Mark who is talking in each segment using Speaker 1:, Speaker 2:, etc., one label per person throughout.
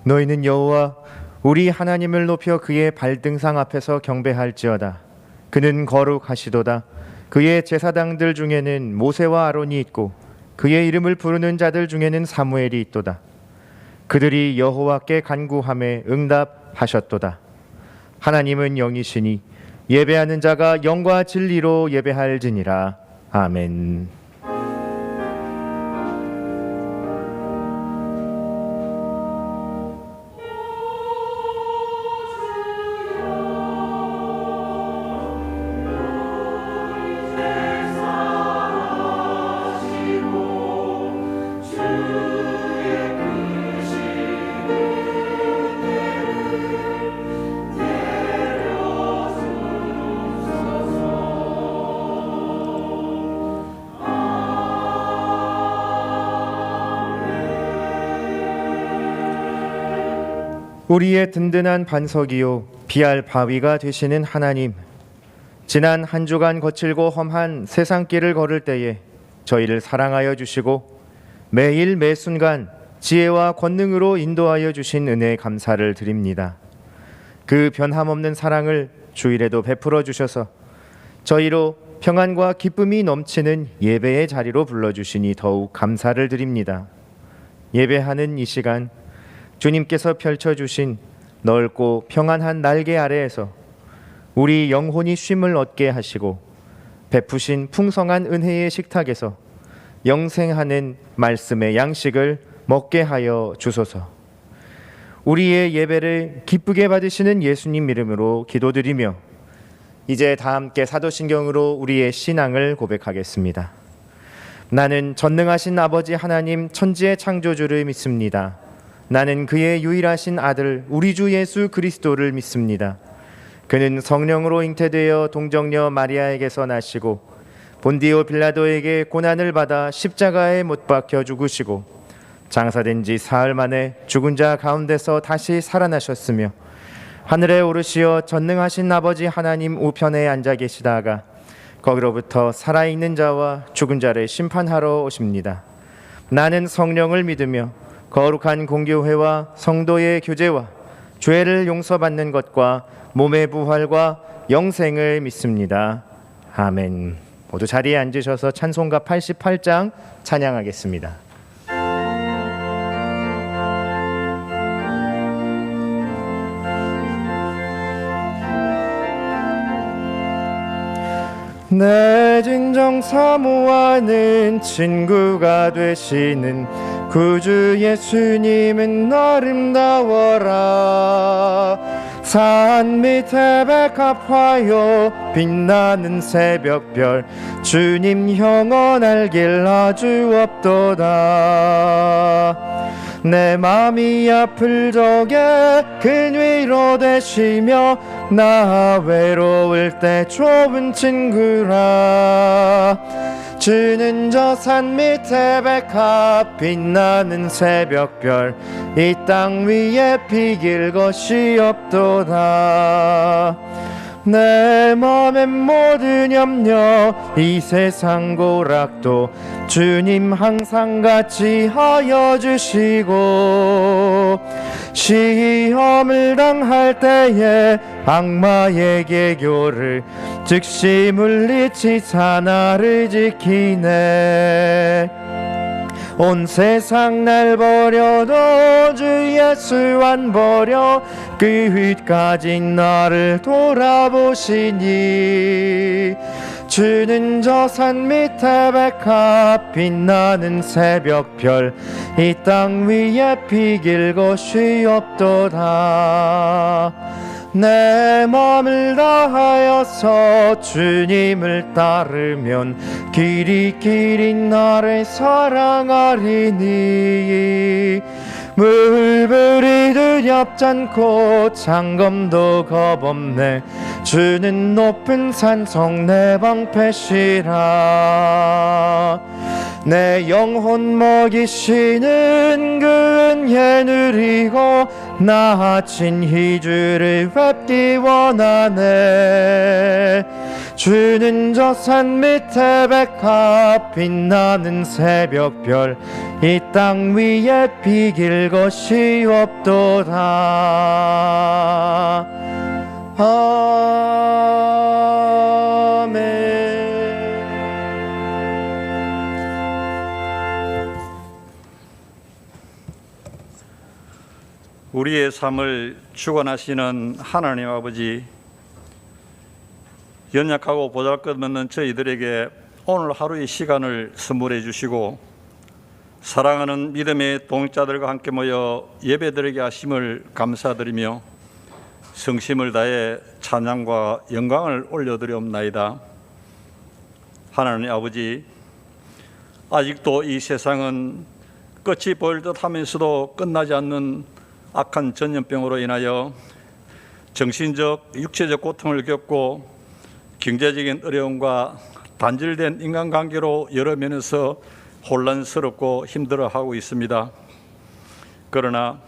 Speaker 1: 너희는 여호와 우리 하나님을 높여 그의 발등상 앞에서 경배할지어다. 그는 거룩하시도다. 그의 제사장들 중에는 모세와 아론이 있고 그의 이름을 부르는 자들 중에는 사무엘이 있도다. 그들이 여호와께 간구함에 응답하셨도다. 하나님은 영이시니 예배하는 자가 영과 진리로 예배할지니라. 아멘. 우리의 든든한 반석이요 피할 바위가 되시는 하나님, 지난 한 주간 거칠고 험한 세상길을 걸을 때에 저희를 사랑하여 주시고 매일 매순간 지혜와 권능으로 인도하여 주신 은혜에 감사를 드립니다. 그 변함없는 사랑을 주일에도 베풀어 주셔서 저희로 평안과 기쁨이 넘치는 예배의 자리로 불러주시니 더욱 감사를 드립니다. 예배하는 이 시간 주님께서 펼쳐주신 넓고 평안한 날개 아래에서 우리 영혼이 쉼을 얻게 하시고 베푸신 풍성한 은혜의 식탁에서 영생하는 말씀의 양식을 먹게 하여 주소서. 우리의 예배를 기쁘게 받으시는 예수님 이름으로 기도드리며 이제 다 함께 사도신경으로 우리의 신앙을 고백하겠습니다. 나는 전능하신 아버지 하나님 천지의 창조주를 믿습니다. 나는 그의 유일하신 아들 우리 주 예수 그리스도를 믿습니다. 그는 성령으로 잉태되어 동정녀 마리아에게서 나시고 본디오 빌라도에게 고난을 받아 십자가에 못 박혀 죽으시고 장사된 지 사흘 만에 죽은 자 가운데서 다시 살아나셨으며 하늘에 오르시어 전능하신 아버지 하나님 우편에 앉아 계시다가 거기로부터 살아있는 자와 죽은 자를 심판하러 오십니다. 나는 성령을 믿으며 거룩한 공교회와 성도의 교제와 죄를 용서받는 것과 몸의 부활과 영생을 믿습니다. 아멘. 모두 자리에 앉으셔서 찬송가 88장 찬양하겠습니다. 내 진정 사모하는 친구가 되시는 구주 예수님은 아름다워라. 산 밑에 백합화요 빛나는 새벽별 주님 영원할 길 아주 없도다. 내 맘이 아플 적에 그 위로 되시며 나 외로울 때 좋은 친구라. 주는 저 산 밑에 백합 빛나는 새벽별 이 땅 위에 비길 것이 없도다. 내 맘의 모든 염려 이 세상 고락도 주님 항상 같이 하여 주시고 시험을 당할 때에 악마의 계교를 즉시 물리치사 나를 지키네. 온 세상 날 버려도 주 예수 안 버려 끝까지 나를 돌아보시니 주는 저 산 밑에 백합 빛나는 새벽별 이 땅 위에 비길 것이 없도다. 내 맘을 다하여서 주님을 따르면 길이 나를 사랑하리니 물불이 두렵잖고 창검도 겁없네. 주는 높은 산성 내 방패시라. 내 영혼 먹이시는 그 은혜 누리고 나아친 희주를 뵙기 원하네. 주는 저 산 밑에 백합 빛나는 새벽별 이 땅 위에 비길 것이 없도다. 아멘.
Speaker 2: 우리의 삶을 주관하시는 하나님 아버지, 연약하고 보잘것없는 저희들에게 오늘 하루의 시간을 선물해 주시고 사랑하는 믿음의 동역자들과 함께 모여 예배드리게 하심을 감사드리며 성심을 다해 찬양과 영광을 올려드리옵나이다. 하나님 아버지, 아직도 이 세상은 끝이 보일 듯 하면서도 끝나지 않는 악한 전염병으로 인하여 정신적, 육체적 고통을 겪고 경제적인 어려움과 단절된 인간관계로 여러 면에서 혼란스럽고 힘들어하고 있습니다. 그러나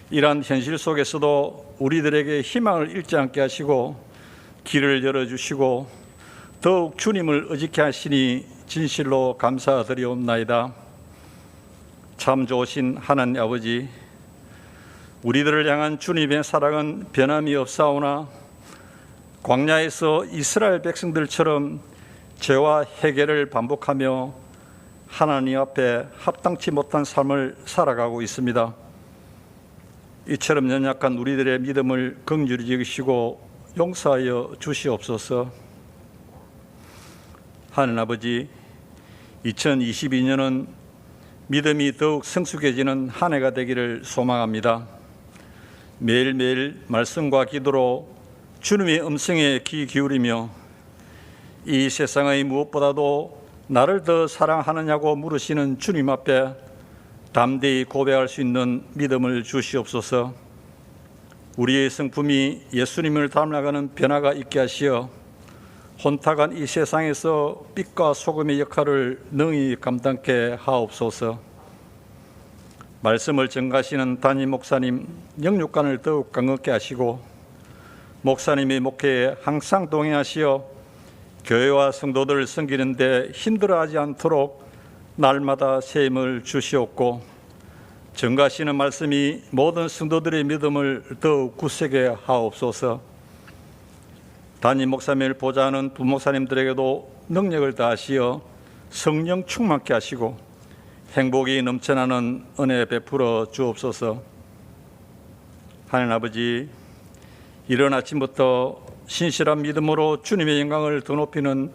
Speaker 2: 이러한 현실 속에서도 우리들에게 희망을 잃지 않게 하시고 길을 열어주시고 더욱 주님을 의지케 하시니 진실로 감사드리옵나이다. 참 좋으신 하나님 아버지, 우리들을 향한 주님의 사랑은 변함이 없사오나 광야에서 이스라엘 백성들처럼 죄와 해결을 반복하며 하나님 앞에 합당치 못한 삶을 살아가고 있습니다. 이처럼 연약한 우리들의 믿음을 긍휼히 여기시고 용서하여 주시옵소서. 하나님 아버지, 2022년은 믿음이 더욱 성숙해지는 한 해가 되기를 소망합니다. 매일매일 말씀과 기도로 주님의 음성에 귀 기울이며 이 세상의 무엇보다도 나를 더 사랑하느냐고 물으시는 주님 앞에 담대히 고백할 수 있는 믿음을 주시옵소서. 우리의 성품이 예수님을 닮아가는 변화가 있게 하시어 혼탁한 이 세상에서 빛과 소금의 역할을 능히 감당케 하옵소서. 말씀을 전가하시는 담임 목사님 영육간을 더욱 강건케 하시고 목사님의 목회에 항상 동행하시어 교회와 성도들을 섬기는 데 힘들어하지 않도록 날마다 새 힘을 주시옵고 전가하시는 말씀이 모든 성도들의 믿음을 더욱 굳세게 하옵소서. 담임 목사님을 보좌하는 부목사님들에게도 능력을 다하시어 성령 충만케 하시고 행복이 넘쳐나는 은혜 베풀어 주옵소서. 하나님 아버지, 이른 아침부터 신실한 믿음으로 주님의 영광을 더 높이는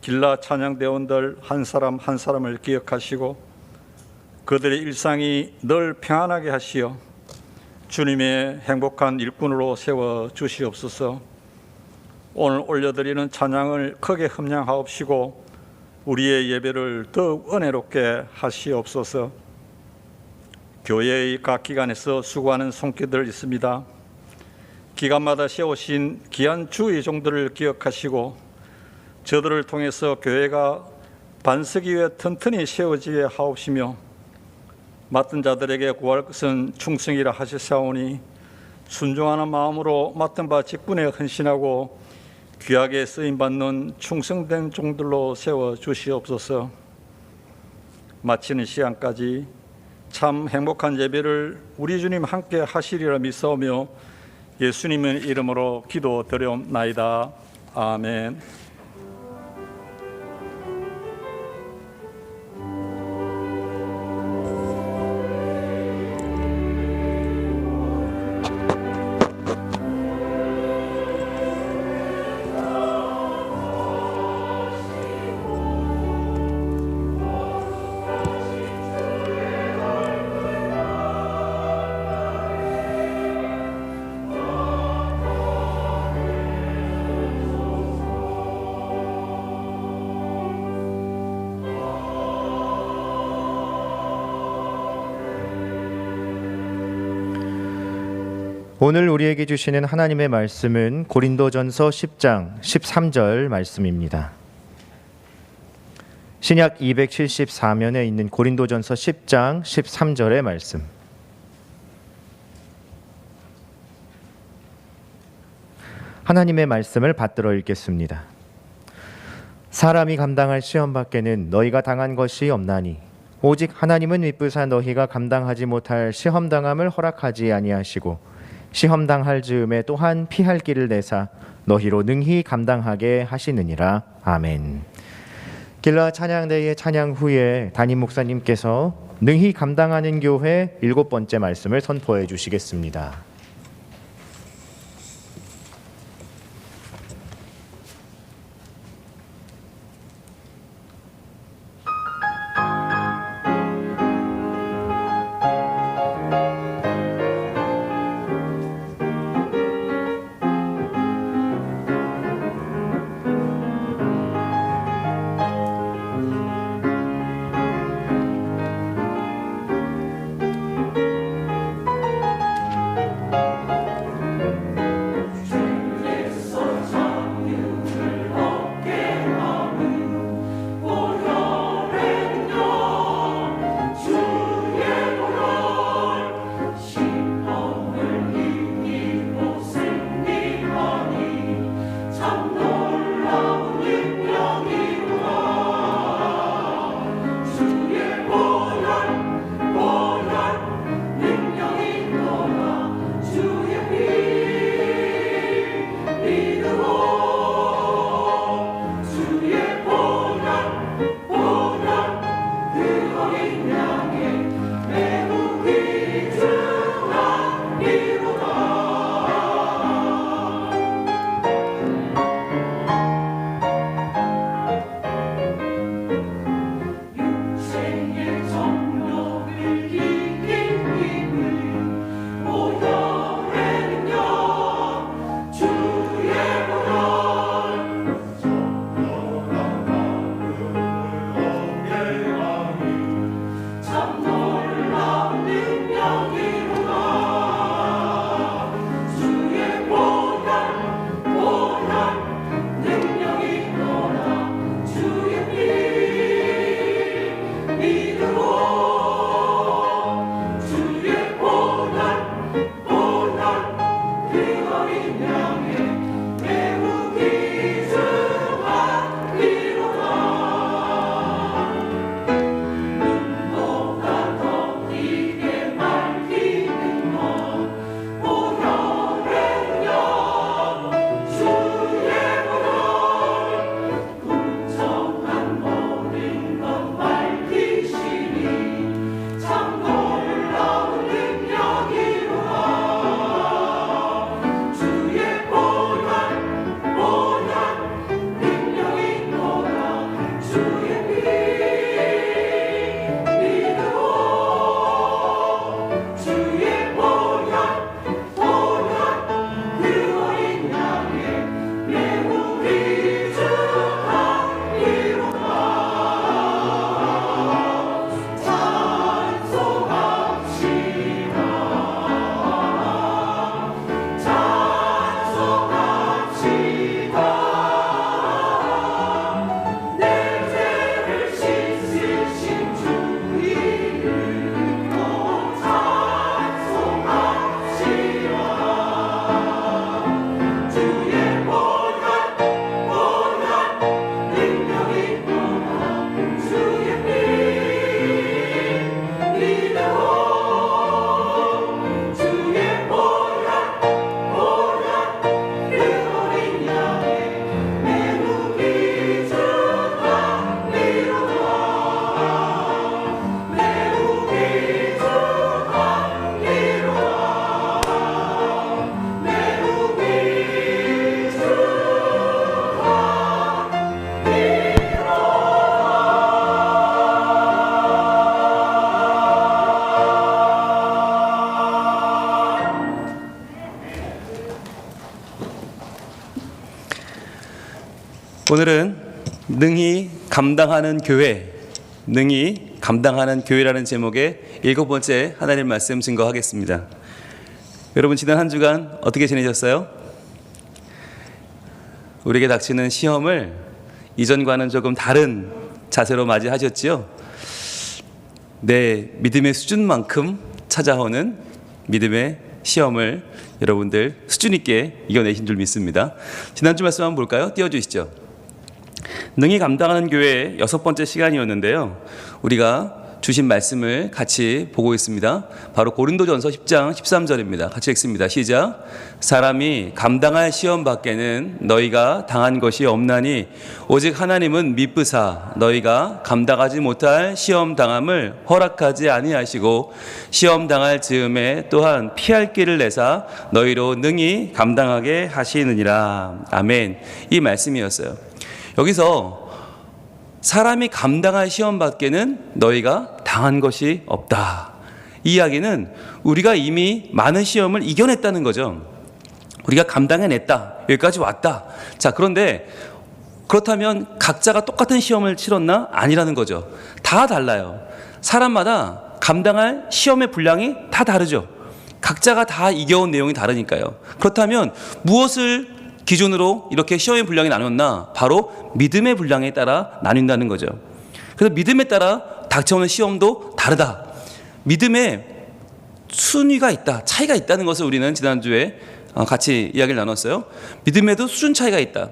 Speaker 2: 길라 찬양대원들 한 사람 한 사람을 기억하시고 그들의 일상이 늘 평안하게 하시어 주님의 행복한 일꾼으로 세워 주시옵소서. 오늘 올려드리는 찬양을 크게 흠양하옵시고 우리의 예배를 더욱 은혜롭게 하시옵소서. 교회의 각 기관에서 수고하는 손길들 있습니다. 기간마다 세우신 귀한 주의 종들을 기억하시고 저들을 통해서 교회가 반석 위에 튼튼히 세워지게 하옵시며 맡은 자들에게 구할 것은 충성이라 하셨사오니 순종하는 마음으로 맡은 바 직분에 헌신하고 귀하게 쓰임받는 충성된 종들로 세워 주시옵소서. 마치는 시간까지 참 행복한 예배를 우리 주님 함께 하시리라 믿사오며 예수님의 이름으로 기도드려옵나이다. 아멘.
Speaker 1: 오늘 우리에게 주시는 하나님의 말씀은 고린도전서 10장 13절 말씀입니다. 신약 274면에 있는 고린도전서 10장 13절의 말씀. 하나님의 말씀을 받들어 읽겠습니다. 사람이 감당할 시험 밖에는 너희가 당한 것이 없나니 오직 하나님은 미쁘사 너희가 감당하지 못할 시험 당함을 허락하지 아니하시고 시험 당할 즈음에 또한 피할 길을 내사 너희로 능히 감당하게 하시느니라. 아멘. 길라 찬양대의 찬양 후에 담임 목사님께서 능히 감당하는 교회 7번째 말씀을 선포해 주시겠습니다.
Speaker 3: 오늘은 능히 감당하는 교회, 능히 감당하는 교회라는 제목의 7번째 하나님 말씀 증거하겠습니다. 여러분, 지난 한 주간 어떻게 지내셨어요? 우리에게 닥치는 시험을 이전과는 조금 다른 자세로 맞이하셨지요? 내 믿음의 수준만큼 찾아오는 믿음의 시험을 여러분들 수준 있게 이겨내신 줄 믿습니다. 지난주 말씀 한번 볼까요? 띄워주시죠. 능히 감당하는 교회 6번째 시간이었는데요. 우리가 주신 말씀을 같이 보고 있습니다. 바로 고린도전서 10장 13절입니다. 같이 읽습니다. 시작. 사람이 감당할 시험 밖에는 너희가 당한 것이 없나니 오직 하나님은 미쁘사 너희가 감당하지 못할 시험 당함을 허락하지 아니하시고 시험 당할 즈음에 또한 피할 길을 내사 너희로 능히 감당하게 하시느니라. 아멘. 이 말씀이었어요. 여기서 사람이 감당할 시험 밖에는 너희가 당한 것이 없다. 이 이야기는 우리가 이미 많은 시험을 이겨냈다는 거죠. 우리가 감당해냈다. 여기까지 왔다. 자, 그런데 그렇다면 각자가 똑같은 시험을 치렀나? 아니라는 거죠. 다 달라요. 사람마다 감당할 시험의 분량이 다 다르죠. 각자가 다 이겨온 내용이 다르니까요. 그렇다면 무엇을 기준으로 이렇게 시험의 분량이 나눴나? 바로 믿음의 분량에 따라 나뉜다는 거죠. 그래서 믿음에 따라 닥쳐오는 시험도 다르다. 믿음의 순위가 있다. 차이가 있다는 것을 우리는 지난주에 같이 이야기를 나눴어요. 믿음에도 수준 차이가 있다.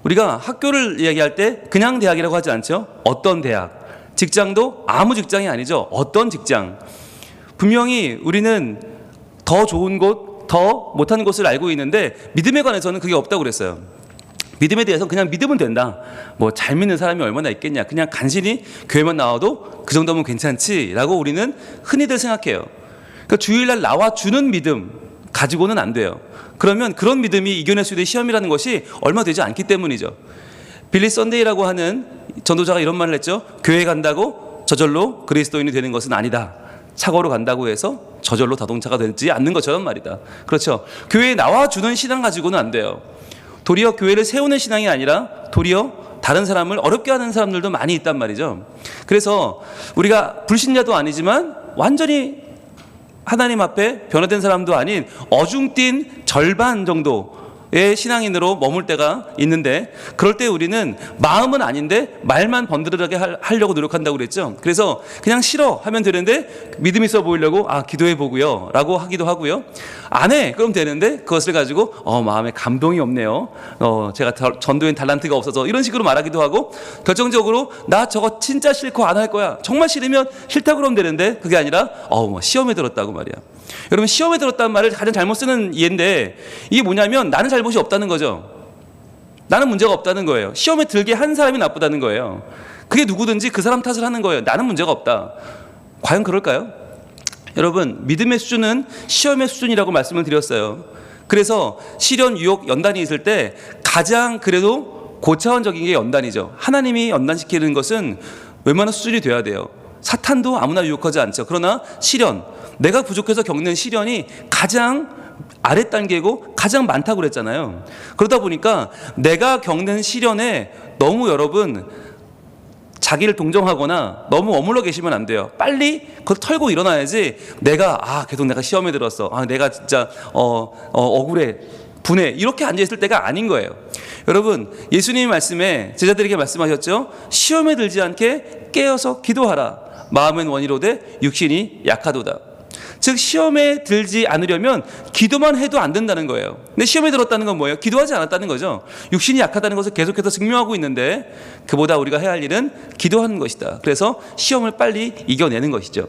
Speaker 3: 우리가 학교를 이야기할 때 그냥 대학이라고 하지 않죠. 어떤 대학, 직장도 아무 직장이 아니죠. 어떤 직장. 분명히 우리는 더 좋은 곳, 더 못한 것을 알고 있는데 믿음에 관해서는 그게 없다고 그랬어요. 믿음에 대해서 그냥 믿으면 된다. 뭐 잘 믿는 사람이 얼마나 있겠냐. 그냥 간신히 교회만 나와도 그 정도면 괜찮지라고 우리는 흔히들 생각해요. 그러니까 주일날 나와주는 믿음 가지고는 안 돼요. 그러면 그런 믿음이 이겨낼 수 있는 시험이라는 것이 얼마 되지 않기 때문이죠. 빌리 썬데이라고 하는 전도자가 이런 말을 했죠. 교회 간다고 저절로 그리스도인이 되는 것은 아니다. 차고로 간다고 해서 저절로 자동차가 되지 않는 것처럼 말이다. 그렇죠. 교회에 나와주는 신앙 가지고는 안 돼요. 도리어 교회를 세우는 신앙이 아니라 도리어 다른 사람을 어렵게 하는 사람들도 많이 있단 말이죠. 그래서 우리가 불신자도 아니지만 완전히 하나님 앞에 변화된 사람도 아닌 어중뛴 절반 정도의 신앙인으로 머물 때가 있는데 그럴 때 우리는 마음은 아닌데 말만 번드르르하게 하려고 노력한다고 그랬죠. 그래서 그냥 싫어 하면 되는데 믿음 있어 보이려고 기도해 보고요 라고 하기도 하고요. 안 해 그럼 되는데 그것을 가지고 마음에 감동이 없네요. 제가 전도인 달란트가 없어서 이런 식으로 말하기도 하고 결정적으로 나 저거 진짜 싫고 안 할 거야. 정말 싫으면 싫다고 그러면 되는데 그게 아니라 시험에 들었다고 말이야. 여러분 시험에 들었다는 말을 가장 잘못 쓰는 이해인데 이게 뭐냐면 나는 잘못이 없다는 거죠. 나는 문제가 없다는 거예요. 시험에 들게 한 사람이 나쁘다는 거예요. 그게 누구든지 그 사람 탓을 하는 거예요. 나는 문제가 없다. 과연 그럴까요? 여러분 믿음의 수준은 시험의 수준이라고 말씀을 드렸어요. 그래서 시련, 유혹, 연단이 있을 때 가장 그래도 고차원적인 게 연단이죠. 하나님이 연단시키는 것은 웬만한 수준이 돼야 돼요. 사탄도 아무나 유혹하지 않죠. 그러나 시련, 내가 부족해서 겪는 시련이 가장 아래 단계고 가장 많다고 그랬잖아요. 그러다 보니까 내가 겪는 시련에 너무 여러분 자기를 동정하거나 너무 머물러 계시면 안 돼요. 빨리 그걸 털고 일어나야지 내가 계속 내가 시험에 들었어. 내가 진짜 억울해. 분해. 이렇게 앉아있을 때가 아닌 거예요. 여러분 예수님이 말씀에 제자들에게 말씀하셨죠. 시험에 들지 않게 깨어서 기도하라. 마음은 원이로되 육신이 약하도다. 즉 시험에 들지 않으려면 기도만 해도 안 된다는 거예요. 근데 시험에 들었다는 건 뭐예요? 기도하지 않았다는 거죠. 육신이 약하다는 것을 계속해서 증명하고 있는데 그보다 우리가 해야 할 일은 기도하는 것이다. 그래서 시험을 빨리 이겨내는 것이죠.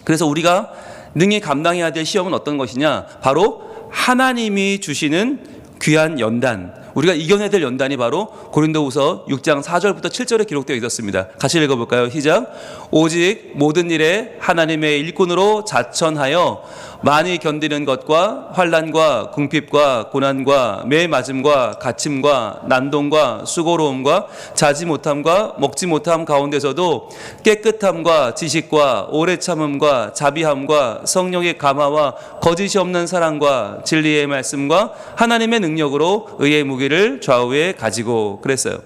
Speaker 3: 그래서 우리가 능히 감당해야 될 시험은 어떤 것이냐? 바로 하나님이 주시는 귀한 연단, 우리가 이겨내야 될 연단이 바로 고린도후서 6장 4절부터 7절에 기록되어 있었습니다. 같이 읽어볼까요? 시작. 오직 모든 일에 하나님의 일꾼으로 자천하여 많이 견디는 것과 환난과 궁핍과 고난과 매 맞음과 갇힘과 난동과 수고로움과 자지 못함과 먹지 못함 가운데서도 깨끗함과 지식과 오래 참음과 자비함과 성령의 감화와 거짓이 없는 사랑과 진리의 말씀과 하나님의 능력으로 의의 무기를 좌우에 가지고 그랬어요.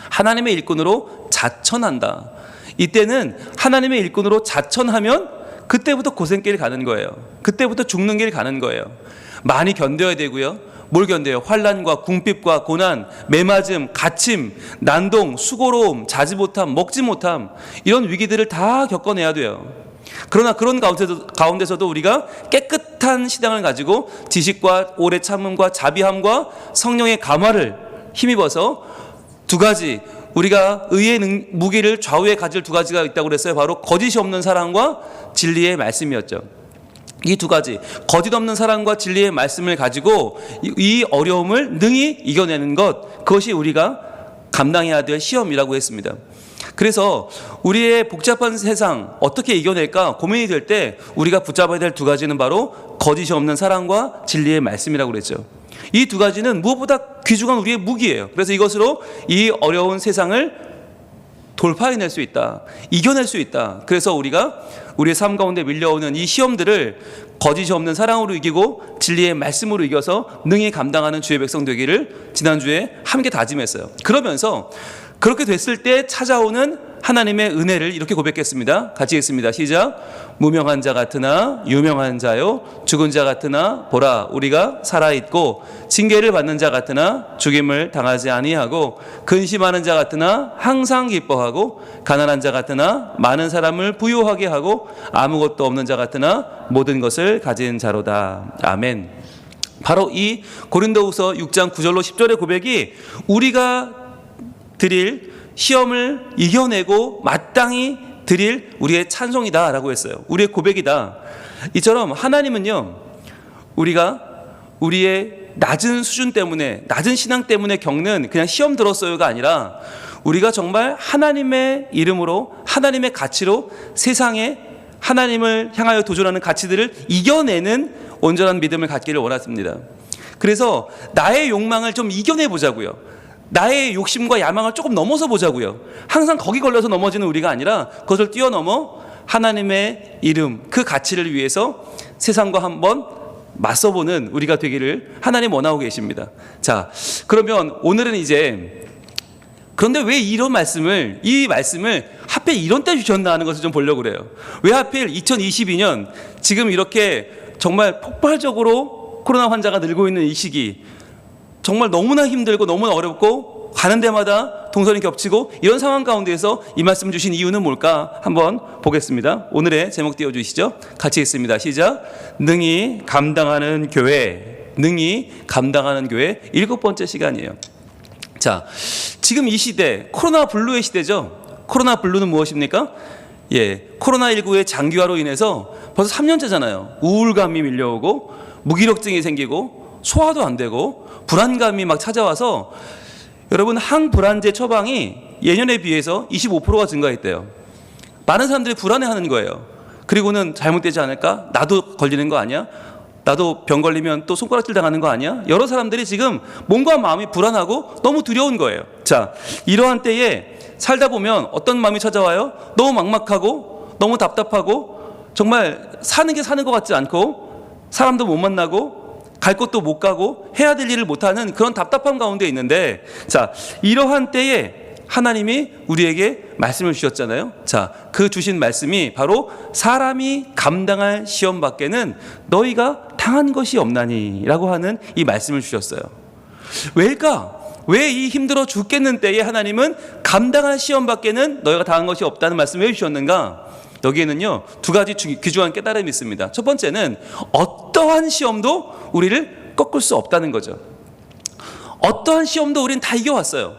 Speaker 3: 하나님의 일꾼으로 자천한다. 이때는 하나님의 일꾼으로 자천하면 그때부터 고생길 가는 거예요. 그때부터 죽는 길 가는 거예요. 많이 견뎌야 되고요. 뭘 견뎌요? 환난과 궁핍과 고난, 매맞음, 갇힘, 난동, 수고로움, 자지 못함, 먹지 못함 이런 위기들을 다 겪어내야 돼요. 그러나 그런 가운데서도 우리가 깨끗한 신앙을 가지고 지식과 오래 참음과 자비함과 성령의 감화를 힘입어서 두 가지, 우리가 의의 무기를 좌우에 가질 두 가지가 있다고 그랬어요. 바로 거짓이 없는 사랑과 진리의 말씀이었죠. 이 두 가지, 거짓 없는 사랑과 진리의 말씀을 가지고 이 어려움을 능히 이겨내는 것, 그것이 우리가 감당해야 될 시험이라고 했습니다. 그래서 우리의 복잡한 세상 어떻게 이겨낼까 고민이 될 때 우리가 붙잡아야 될 두 가지는 바로 거짓이 없는 사랑과 진리의 말씀이라고 그랬죠. 이 두 가지는 무엇보다 귀중한 우리의 무기예요. 그래서 이것으로 이 어려운 세상을 돌파해낼 수 있다, 이겨낼 수 있다. 그래서 우리가 우리의 삶 가운데 밀려오는 이 시험들을 거짓이 없는 사랑으로 이기고 진리의 말씀으로 이겨서 능히 감당하는 주의 백성 되기를 지난주에 함께 다짐했어요. 그러면서 그렇게 됐을 때 찾아오는 하나님의 은혜를 이렇게 고백했습니다. 같이 읽습니다. 시작. 무명한 자 같으나 유명한 자요, 죽은 자 같으나 보라 우리가 살아있고, 징계를 받는 자 같으나 죽임을 당하지 아니하고, 근심하는 자 같으나 항상 기뻐하고, 가난한 자 같으나 많은 사람을 부유하게 하고, 아무것도 없는 자 같으나 모든 것을 가진 자로다. 아멘. 바로 이 고린도후서 6장 9절로 10절의 고백이 우리가 드릴 시험을 이겨내고 마땅히 드릴 우리의 찬송이다라고 했어요. 우리의 고백이다. 이처럼 하나님은요, 우리가 우리의 낮은 수준 때문에, 낮은 신앙 때문에 겪는 그냥 시험 들었어요가 아니라 우리가 정말 하나님의 이름으로, 하나님의 가치로 세상에 하나님을 향하여 도전하는 가치들을 이겨내는 온전한 믿음을 갖기를 원했습니다. 그래서 나의 욕망을 좀 이겨내 보자고요. 나의 욕심과 야망을 조금 넘어서 보자고요. 항상 거기 걸려서 넘어지는 우리가 아니라 그것을 뛰어넘어 하나님의 이름, 그 가치를 위해서 세상과 한번 맞서보는 우리가 되기를 하나님 원하고 계십니다. 자, 그러면 오늘은 이제 그런데 왜 이런 말씀을, 이 말씀을 하필 이런 때 주셨나 하는 것을 좀 보려고 그래요. 왜 하필 2022년 지금 이렇게 정말 폭발적으로 코로나 환자가 늘고 있는 이 시기, 정말 너무나 힘들고 너무나 어렵고 가는 데마다 동선이 겹치고 이런 상황 가운데에서 이 말씀 주신 이유는 뭘까 한번 보겠습니다. 오늘의 제목 띄워주시죠. 같이 읽습니다. 시작. 능히 감당하는 교회, 능히 감당하는 교회. 7번째 시간이에요. 자, 지금 이 시대 코로나 블루의 시대죠. 코로나 블루는 무엇입니까? 코로나19의 장기화로 인해서 벌써 3년째잖아요. 우울감이 밀려오고 무기력증이 생기고 소화도 안 되고 불안감이 막 찾아와서 여러분, 항불안제 처방이 예년에 비해서 25%가 증가했대요. 많은 사람들이 불안해하는 거예요. 그리고는 잘못되지 않을까? 나도 걸리는 거 아니야? 나도 병 걸리면 또 손가락질 당하는 거 아니야? 여러 사람들이 지금 몸과 마음이 불안하고 너무 두려운 거예요. 자, 이러한 때에 살다 보면 어떤 마음이 찾아와요? 너무 막막하고 너무 답답하고 정말 사는 게 사는 것 같지 않고 사람도 못 만나고 갈 곳도 못 가고 해야 될 일을 못하는 그런 답답한 가운데 있는데, 자, 이러한 때에 하나님이 우리에게 말씀을 주셨잖아요. 자, 그 주신 말씀이 바로 사람이 감당할 시험 밖에는 너희가 당한 것이 없나니 라고 하는 이 말씀을 주셨어요. 왜일까? 왜 이 힘들어 죽겠는 때에 하나님은 감당할 시험 밖에는 너희가 당한 것이 없다는 말씀을 해주셨는가? 여기에는요, 두 가지 귀중한 깨달음이 있습니다. 첫 번째는 어떠한 시험도 우리를 꺾을 수 없다는 거죠. 어떠한 시험도 우리는 다 이겨왔어요.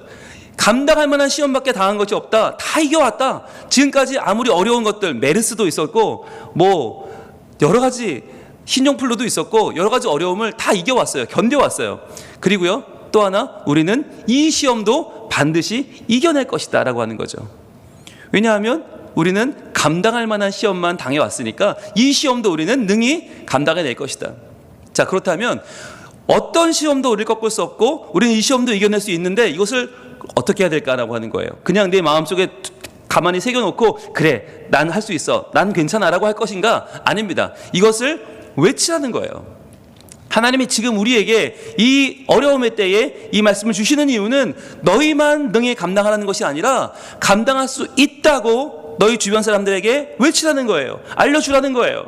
Speaker 3: 감당할 만한 시험밖에 당한 것이 없다. 다 이겨왔다. 지금까지 아무리 어려운 것들, 메르스도 있었고 뭐 여러 가지 신종플루도 있었고 여러 가지 어려움을 다 이겨왔어요. 견뎌왔어요. 그리고요, 또 하나, 우리는 이 시험도 반드시 이겨낼 것이다 라고 하는 거죠. 왜냐하면 우리는 감당할 만한 시험만 당해왔으니까 이 시험도 우리는 능히 감당해낼 것이다. 자, 그렇다면 어떤 시험도 우리를 꺾을 수 없고 우리는 이 시험도 이겨낼 수 있는데 이것을 어떻게 해야 될까라고 하는 거예요. 그냥 내 마음속에 가만히 새겨놓고 그래, 난 할 수 있어, 난 괜찮아 라고 할 것인가? 아닙니다. 이것을 외치라는 거예요. 하나님이 지금 우리에게 이 어려움의 때에 이 말씀을 주시는 이유는 너희만 능히 감당하라는 것이 아니라 감당할 수 있다고 너희 주변 사람들에게 외치라는 거예요. 알려주라는 거예요.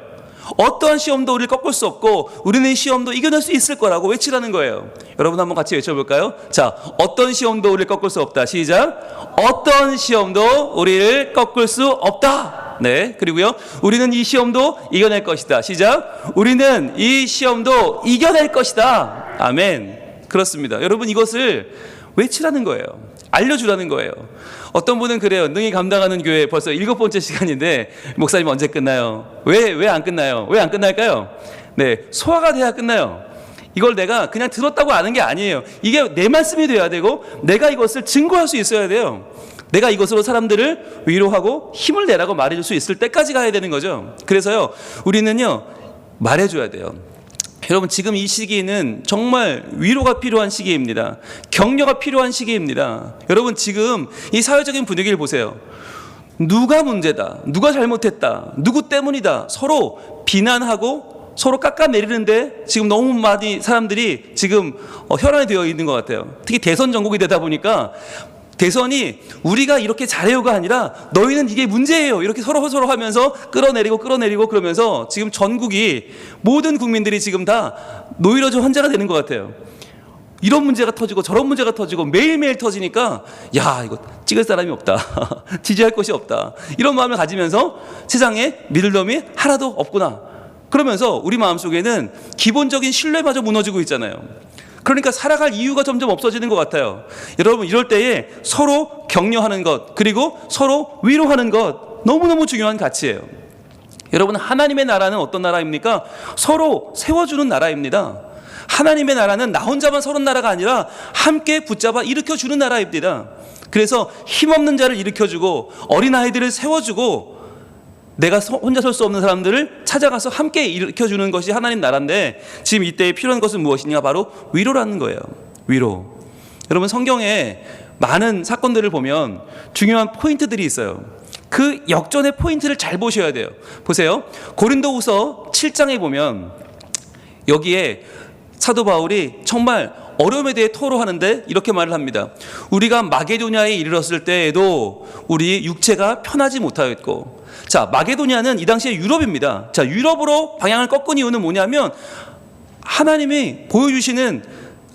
Speaker 3: 어떠한 시험도 우리를 꺾을 수 없고 우리는 이 시험도 이겨낼 수 있을 거라고 외치라는 거예요. 여러분 한번 같이 외쳐볼까요? 자, 어떤 시험도 우리를 꺾을 수 없다. 시작. 어떤 시험도 우리를 꺾을 수 없다. 네, 그리고요, 우리는 이 시험도 이겨낼 것이다. 시작. 우리는 이 시험도 이겨낼 것이다. 아멘. 그렇습니다. 여러분, 이것을 외치라는 거예요. 알려주라는 거예요. 어떤 분은 그래요. 능히 감당하는 교회 벌써 7번째 시간인데 목사님 언제 끝나요? 왜 안 끝나요? 왜 안 끝날까요? 네, 소화가 돼야 끝나요. 이걸 내가 그냥 들었다고 아는 게 아니에요. 이게 내 말씀이 돼야 되고 내가 이것을 증거할 수 있어야 돼요. 내가 이것으로 사람들을 위로하고 힘을 내라고 말해줄 수 있을 때까지 가야 되는 거죠. 그래서요, 우리는요, 말해줘야 돼요. 여러분, 지금 이 시기는 정말 위로가 필요한 시기입니다. 격려가 필요한 시기입니다. 여러분, 지금 이 사회적인 분위기를 보세요. 누가 문제다, 누가 잘못했다, 누구 때문이다, 서로 비난하고 서로 깎아내리는데 지금 너무 많이 사람들이 지금 혈안이 되어 있는 것 같아요. 특히 대선 전국이 되다 보니까 대선이 우리가 이렇게 잘해요가 아니라 너희는 이게 문제예요. 이렇게 서로 하면서 끌어내리고 그러면서 지금 전국이 모든 국민들이 지금 다 노이로제 환자가 되는 것 같아요. 이런 문제가 터지고 저런 문제가 터지고 매일매일 터지니까 야, 이거 찍을 사람이 없다. 지지할 것이 없다. 이런 마음을 가지면서 세상에 믿을 놈이 하나도 없구나. 그러면서 우리 마음속에는 기본적인 신뢰마저 무너지고 있잖아요. 그러니까 살아갈 이유가 점점 없어지는 것 같아요. 여러분, 이럴 때에 서로 격려하는 것, 그리고 서로 위로하는 것, 너무너무 중요한 가치예요. 여러분, 하나님의 나라는 어떤 나라입니까? 서로 세워주는 나라입니다. 하나님의 나라는 나 혼자만 서는 나라가 아니라 함께 붙잡아 일으켜주는 나라입니다. 그래서 힘없는 자를 일으켜주고 어린아이들을 세워주고 내가 혼자 설 수 없는 사람들을 찾아가서 함께 일으켜주는 것이 하나님 나라인데, 지금 이때에 필요한 것은 무엇이냐? 바로 위로라는 거예요. 위로. 여러분, 성경에 많은 사건들을 보면 중요한 포인트들이 있어요. 그 역전의 포인트를 잘 보셔야 돼요. 보세요. 고린도후서 7장에 보면 여기에 사도 바울이 정말 어려움에 대해 토로하는데 이렇게 말을 합니다. 우리가 마게도냐에 이르렀을 때에도 우리 육체가 편하지 못하였고, 자, 마게도냐는 이 당시에 유럽입니다. 자, 유럽으로 방향을 꺾은 이유는 뭐냐면 하나님이 보여주시는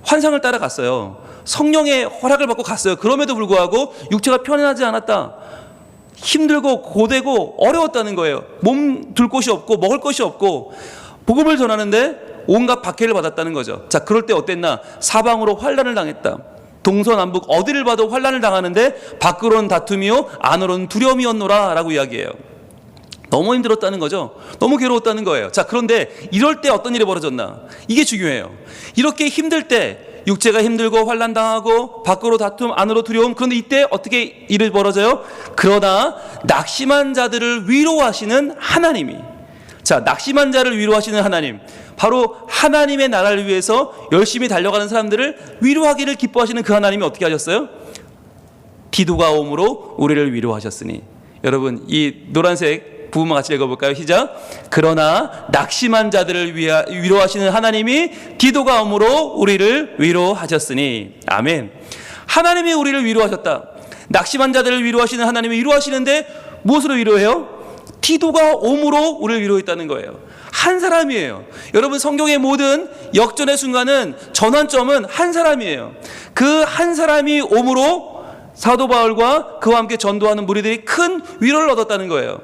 Speaker 3: 환상을 따라갔어요. 성령의 허락을 받고 갔어요. 그럼에도 불구하고 육체가 편안하지 않았다. 힘들고 고되고 어려웠다는 거예요. 몸 둘 곳이 없고 먹을 것이 없고 복음을 전하는데 온갖 박해를 받았다는 거죠. 자, 그럴 때 어땠나? 사방으로 환난을 당했다. 동서남북 어디를 봐도 환난을 당하는데 밖으로는 다툼이요 안으로는 두려움이었노라 라고 이야기해요. 너무 힘들었다는 거죠. 너무 괴로웠다는 거예요. 자, 그런데 이럴 때 어떤 일이 벌어졌나? 이게 중요해요. 이렇게 힘들 때 육체가 힘들고 환난 당하고 밖으로 다툼 안으로 두려움, 그런데 이때 어떻게 일이 벌어져요? 그러나 낙심한 자들을 위로하시는 하나님이, 자, 낙심한 자를 위로하시는 하나님, 바로 하나님의 나라를 위해서 열심히 달려가는 사람들을 위로하기를 기뻐하시는 그 하나님이 어떻게 하셨어요? 디도가 오므로 우리를 위로하셨으니. 여러분, 이 노란색 부분만 같이 읽어볼까요? 시작. 그러나 낙심한 자들을 위로하시는 하나님이 디도가 오므로 우리를 위로하셨으니. 아멘. 하나님이 우리를 위로하셨다. 낙심한 자들을 위로하시는 하나님이 위로하시는데 무엇으로 위로해요? 디도가 오므로 우리를 위로했다는 거예요. 한 사람이에요. 여러분, 성경의 모든 역전의 순간은 전환점은 한 사람이에요. 그 한 사람이 오므로 사도 바울과 그와 함께 전도하는 무리들이 큰 위로를 얻었다는 거예요.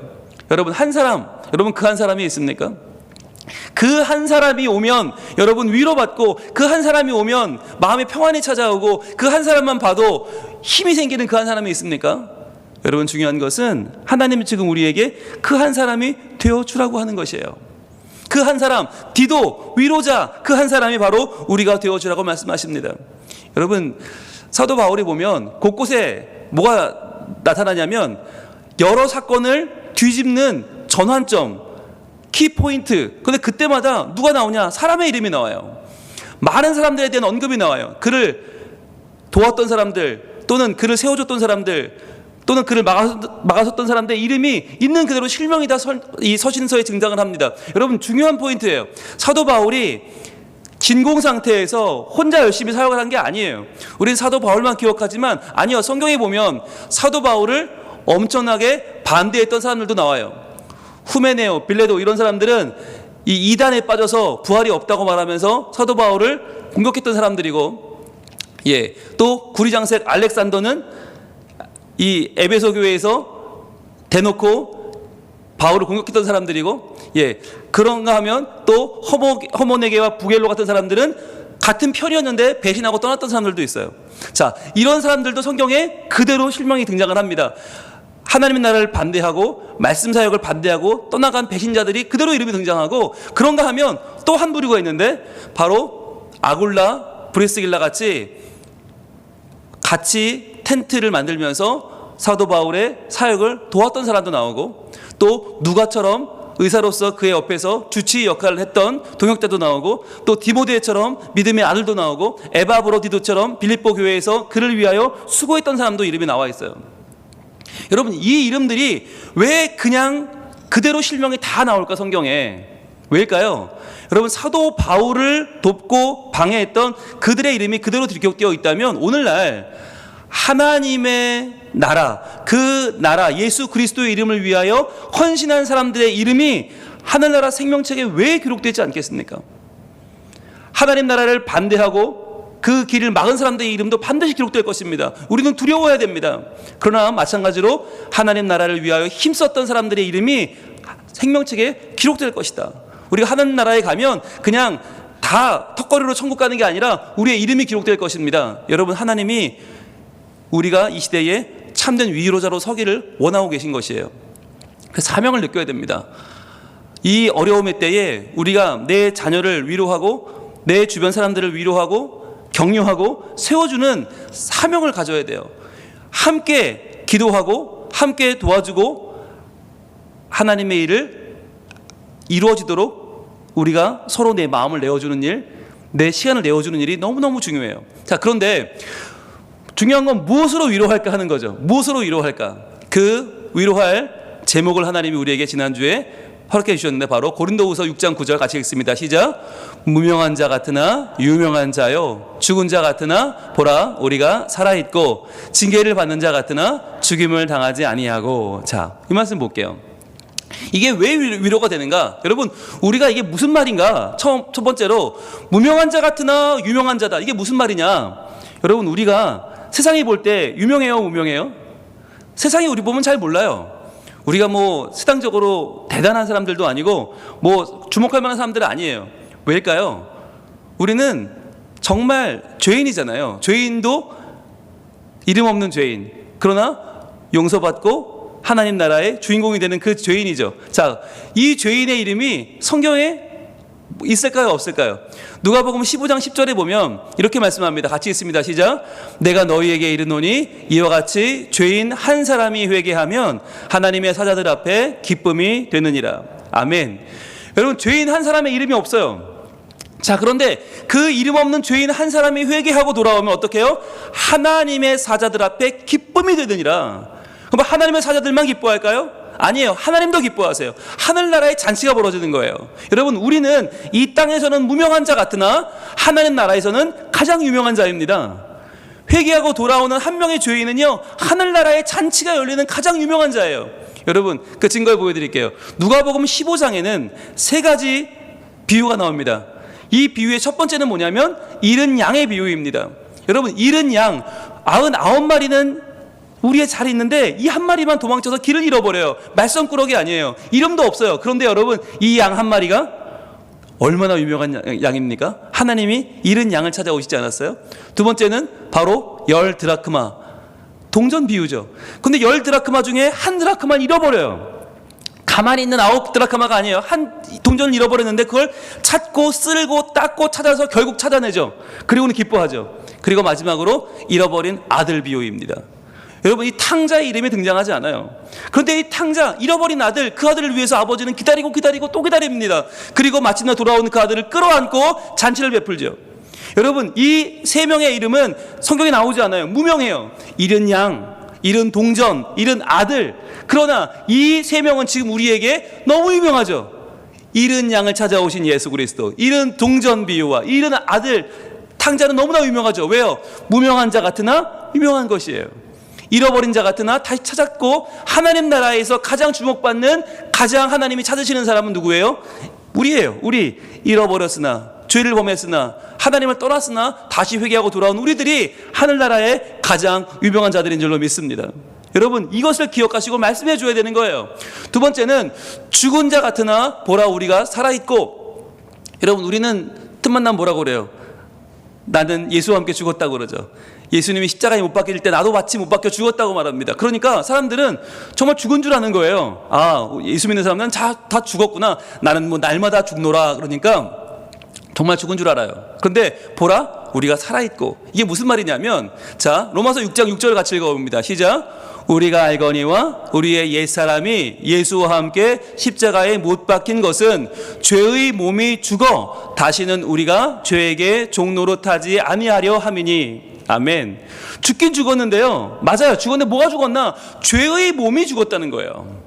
Speaker 3: 여러분, 한 사람, 여러분 그 한 사람이 있습니까? 그 한 사람이 오면 여러분 위로받고, 그 한 사람이 오면 마음의 평안이 찾아오고, 그 한 사람만 봐도 힘이 생기는 그 한 사람이 있습니까? 여러분, 중요한 것은 하나님이 지금 우리에게 그 한 사람이 되어주라고 하는 것이에요. 그 한 사람, 디도, 위로자, 그 한 사람이 바로 우리가 되어주라고 말씀하십니다. 여러분, 사도 바울이 보면 곳곳에 뭐가 나타나냐면 여러 사건을 뒤집는 전환점, 키포인트. 근데 그때마다 누가 나오냐? 사람의 이름이 나와요. 많은 사람들에 대한 언급이 나와요. 그를 도왔던 사람들, 또는 그를 세워줬던 사람들, 또는 그를 막아섰던 사람들의 이름이 있는 그대로 실명이 다 이 서신서에 등장을 합니다. 여러분, 중요한 포인트예요. 사도 바울이 진공 상태에서 혼자 열심히 사역을 한 게 아니에요. 우리는 사도 바울만 기억하지만 아니요, 성경에 보면 사도 바울을 엄청나게 반대했던 사람들도 나와요. 후메네오, 빌레도, 이런 사람들은 이 이단에 빠져서 부활이 없다고 말하면서 사도 바울을 공격했던 사람들이고, 예, 또 구리장색 알렉산더는 이 에베소 교회에서 대놓고 바울을 공격했던 사람들이고, 예, 그런가 하면 또 허모네게와 부겔로 같은 사람들은 같은 편이었는데 배신하고 떠났던 사람들도 있어요. 자, 이런 사람들도 성경에 그대로 실명이 등장을 합니다. 하나님의 나라를 반대하고 말씀 사역을 반대하고 떠나간 배신자들이 그대로 이름이 등장하고, 그런가 하면 또 한 부류가 있는데 바로 아굴라, 브리스길라 같이 텐트를 만들면서 사도 바울의 사역을 도왔던 사람도 나오고, 또 누가처럼 의사로서 그의 옆에서 주치 역할을 했던 동역자도 나오고, 또 디모데처럼 믿음의 아들도 나오고, 에바브로디도처럼 빌립보 교회에서 그를 위하여 수고했던 사람도 이름이 나와 있어요. 여러분, 이 이름들이 왜 그냥 그대로 실명이 다 나올까, 성경에? 왜일까요? 여러분, 사도 바울을 돕고 방해했던 그들의 이름이 그대로 기록되어 있다면 오늘날 하나님의 나라, 그 나라 예수 그리스도의 이름을 위하여 헌신한 사람들의 이름이 하늘나라 생명책에 왜 기록되지 않겠습니까? 하나님 나라를 반대하고 그 길을 막은 사람들의 이름도 반드시 기록될 것입니다. 우리는 두려워해야 됩니다. 그러나 마찬가지로 하나님 나라를 위하여 힘썼던 사람들의 이름이 생명책에 기록될 것이다. 우리가 하나님 나라에 가면 그냥 다 턱걸이로 천국 가는 게 아니라 우리의 이름이 기록될 것입니다. 여러분, 하나님이 우리가 이 시대에 참된 위로자로 서기를 원하고 계신 것이에요. 그 사명을 느껴야 됩니다. 이 어려움의 때에 우리가 내 자녀를 위로하고 내 주변 사람들을 위로하고 격려하고 세워주는 사명을 가져야 돼요. 함께 기도하고 함께 도와주고 하나님의 일을 이루어지도록 우리가 서로 내 마음을 내어주는 일, 내 시간을 내어주는 일이 너무너무 중요해요. 자, 그런데 중요한 건 무엇으로 위로할까 하는 거죠. 무엇으로 위로할까? 그 위로할 제목을 하나님이 우리에게 지난주에 허락해 주셨는데 바로 고린도후서 6장 9절 같이 읽습니다. 시작. 무명한 자 같으나 유명한 자요, 죽은 자 같으나 보라 우리가 살아있고, 징계를 받는 자 같으나 죽임을 당하지 아니하고. 자, 이 말씀 볼게요. 이게 왜 위로가 되는가? 여러분, 우리가 이게 무슨 말인가? 첫 번째로 무명한 자 같으나 유명한 자다. 이게 무슨 말이냐? 여러분, 우리가 세상이 볼 때 유명해요, 무명해요? 세상이 우리 보면 잘 몰라요. 우리가 뭐 세상적으로 대단한 사람들도 아니고 뭐 주목할 만한 사람들은 아니에요. 왜일까요? 우리는 정말 죄인이잖아요. 죄인도 이름 없는 죄인. 그러나 용서받고 하나님 나라의 주인공이 되는 그 죄인이죠. 자, 이 죄인의 이름이 성경에 있을까요, 없을까요? 누가복음 15장 10절에 보면 이렇게 말씀합니다. 같이 읽습니다. 시작. 내가 너희에게 이르노니 이와 같이 죄인 한 사람이 회개하면 하나님의 사자들 앞에 기쁨이 되느니라. 아멘. 여러분, 죄인 한 사람의 이름이 없어요. 자, 그런데 그 이름 없는 죄인 한 사람이 회개하고 돌아오면 어떻게 해요? 하나님의 사자들 앞에 기쁨이 되느니라. 그럼 하나님의 사자들만 기뻐할까요? 아니에요. 하나님도 기뻐하세요. 하늘나라의 잔치가 벌어지는 거예요. 여러분, 우리는 이 땅에서는 무명한 자 같으나 하나님 나라에서는 가장 유명한 자입니다. 회개하고 돌아오는 한 명의 죄인은요, 하늘나라의 잔치가 열리는 가장 유명한 자예요. 여러분, 그 증거를 보여드릴게요. 누가복음 15장에는 세 가지 비유가 나옵니다. 이 비유의 첫 번째는 뭐냐면 잃은 양의 비유입니다. 여러분, 잃은 양 99마리는 우리의 자리 있는데 이 한 마리만 도망쳐서 길을 잃어버려요. 말썽꾸러기 아니에요. 이름도 없어요. 그런데 여러분, 이 양 한 마리가 얼마나 유명한 양입니까? 하나님이 잃은 양을 찾아오시지 않았어요? 두 번째는 바로 10드라크마, 동전 비유죠. 근데 10드라크마 중에 한 드라크마는 잃어버려요. 가만히 있는 9드라크마가 아니에요. 한 동전을 잃어버렸는데 그걸 찾고 쓸고 닦고 찾아서 결국 찾아내죠. 그리고는 기뻐하죠. 그리고 마지막으로 잃어버린 아들 비유입니다. 여러분, 이 탕자의 이름이 등장하지 않아요. 그런데 이 탕자, 잃어버린 아들, 그 아들을 위해서 아버지는 기다리고 또 기다립니다. 그리고 마침내 돌아오는 그 아들을 끌어안고 잔치를 베풀죠. 여러분, 이 세 명의 이름은 성경에 나오지 않아요. 무명해요. 잃은 양, 잃은 동전, 잃은 아들. 그러나 이 세 명은 지금 우리에게 너무 유명하죠. 잃은 양을 찾아오신 예수 그리스도, 잃은 동전 비유와 잃은 아들, 탕자는 너무나 유명하죠. 왜요? 무명한 자 같으나 유명한 것이에요. 잃어버린 자 같으나 다시 찾았고, 하나님 나라에서 가장 주목받는, 가장 하나님이 찾으시는 사람은 누구예요? 우리예요. 우리 잃어버렸으나, 죄를 범했으나, 하나님을 떠났으나 다시 회개하고 돌아온 우리들이 하늘나라의 가장 유명한 자들인 줄로 믿습니다. 여러분, 이것을 기억하시고 말씀해 줘야 되는 거예요. 두 번째는 죽은 자 같으나 보라 우리가 살아있고. 여러분, 우리는 틈만 나면 뭐라고 그래요? 나는 예수와 함께 죽었다고 그러죠. 예수님이 십자가에 못 박힐 때 나도 마치 못 박혀 죽었다고 말합니다. 그러니까 사람들은 정말 죽은 줄 아는 거예요. 아, 예수 믿는 사람들은 다 죽었구나. 나는 뭐 날마다 죽노라. 그러니까 정말 죽은 줄 알아요. 그런데 보라, 우리가 살아있고. 이게 무슨 말이냐면, 자, 로마서 6장 6절 같이 읽어봅니다. 시작. 우리가 알거니와 우리의 옛사람이 예수와 함께 십자가에 못 박힌 것은 죄의 몸이 죽어 다시는 우리가 죄에게 종노릇 하지 아니하려 함이니. 아멘. 죽긴 죽었는데요. 맞아요. 죽었는데 뭐가 죽었나? 죄의 몸이 죽었다는 거예요.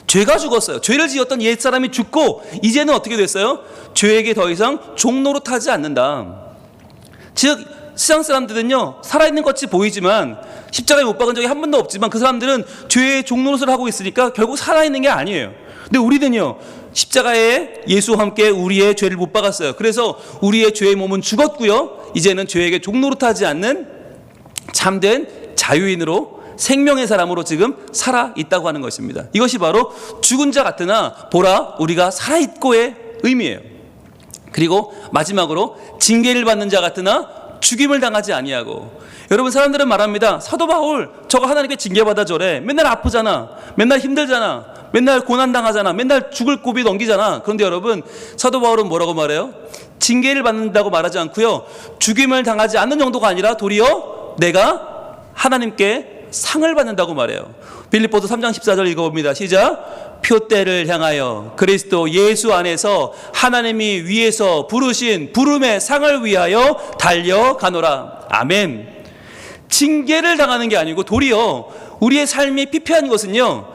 Speaker 3: 죄가 죽었어요. 죄를 지었던 옛사람이 죽고 이제는 어떻게 됐어요? 죄에게 더 이상 종노릇 하지 않는다. 즉 세상 사람들은요, 살아있는 것이 보이지만 십자가에 못 박은 적이 한 번도 없지만 그 사람들은 죄의 종노릇을 하고 있으니까 결국 살아있는 게 아니에요. 근데 우리는요, 십자가에 예수와 함께 우리의 죄를 못 박았어요. 그래서 우리의 죄의 몸은 죽었고요, 이제는 죄에게 종노릇하지 않는 참된 자유인으로, 생명의 사람으로 지금 살아있다고 하는 것입니다. 이것이 바로 죽은 자 같으나 보라 우리가 살아있고의 의미예요. 그리고 마지막으로 징계를 받는 자 같으나 죽임을 당하지 아니하고. 여러분, 사람들은 말합니다. 사도 바울 저거 하나님께 징계받아 저래. 맨날 아프잖아, 맨날 힘들잖아, 맨날 고난당하잖아, 맨날 죽을 고비 넘기잖아. 그런데 여러분, 사도 바울은 뭐라고 말해요? 징계를 받는다고 말하지 않고요, 죽임을 당하지 않는 정도가 아니라 도리어 내가 하나님께 상을 받는다고 말해요. 빌립보서 3장 14절 읽어봅니다. 시작. 표대를 향하여 그리스도 예수 안에서 하나님이 위에서 부르신 부름의 상을 위하여 달려가노라. 아멘. 징계를 당하는 게 아니고 도리어 우리의 삶이 피폐한 것은요,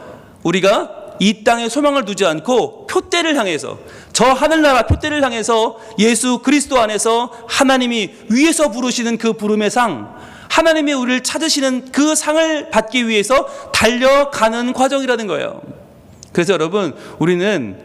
Speaker 3: 우리가 이 땅에 소망을 두지 않고 표대를 향해서, 저 하늘나라 표대를 향해서 예수 그리스도 안에서 하나님이 위에서 부르시는 그 부름의 상, 하나님이 우리를 찾으시는 그 상을 받기 위해서 달려가는 과정이라는 거예요. 그래서 여러분, 우리는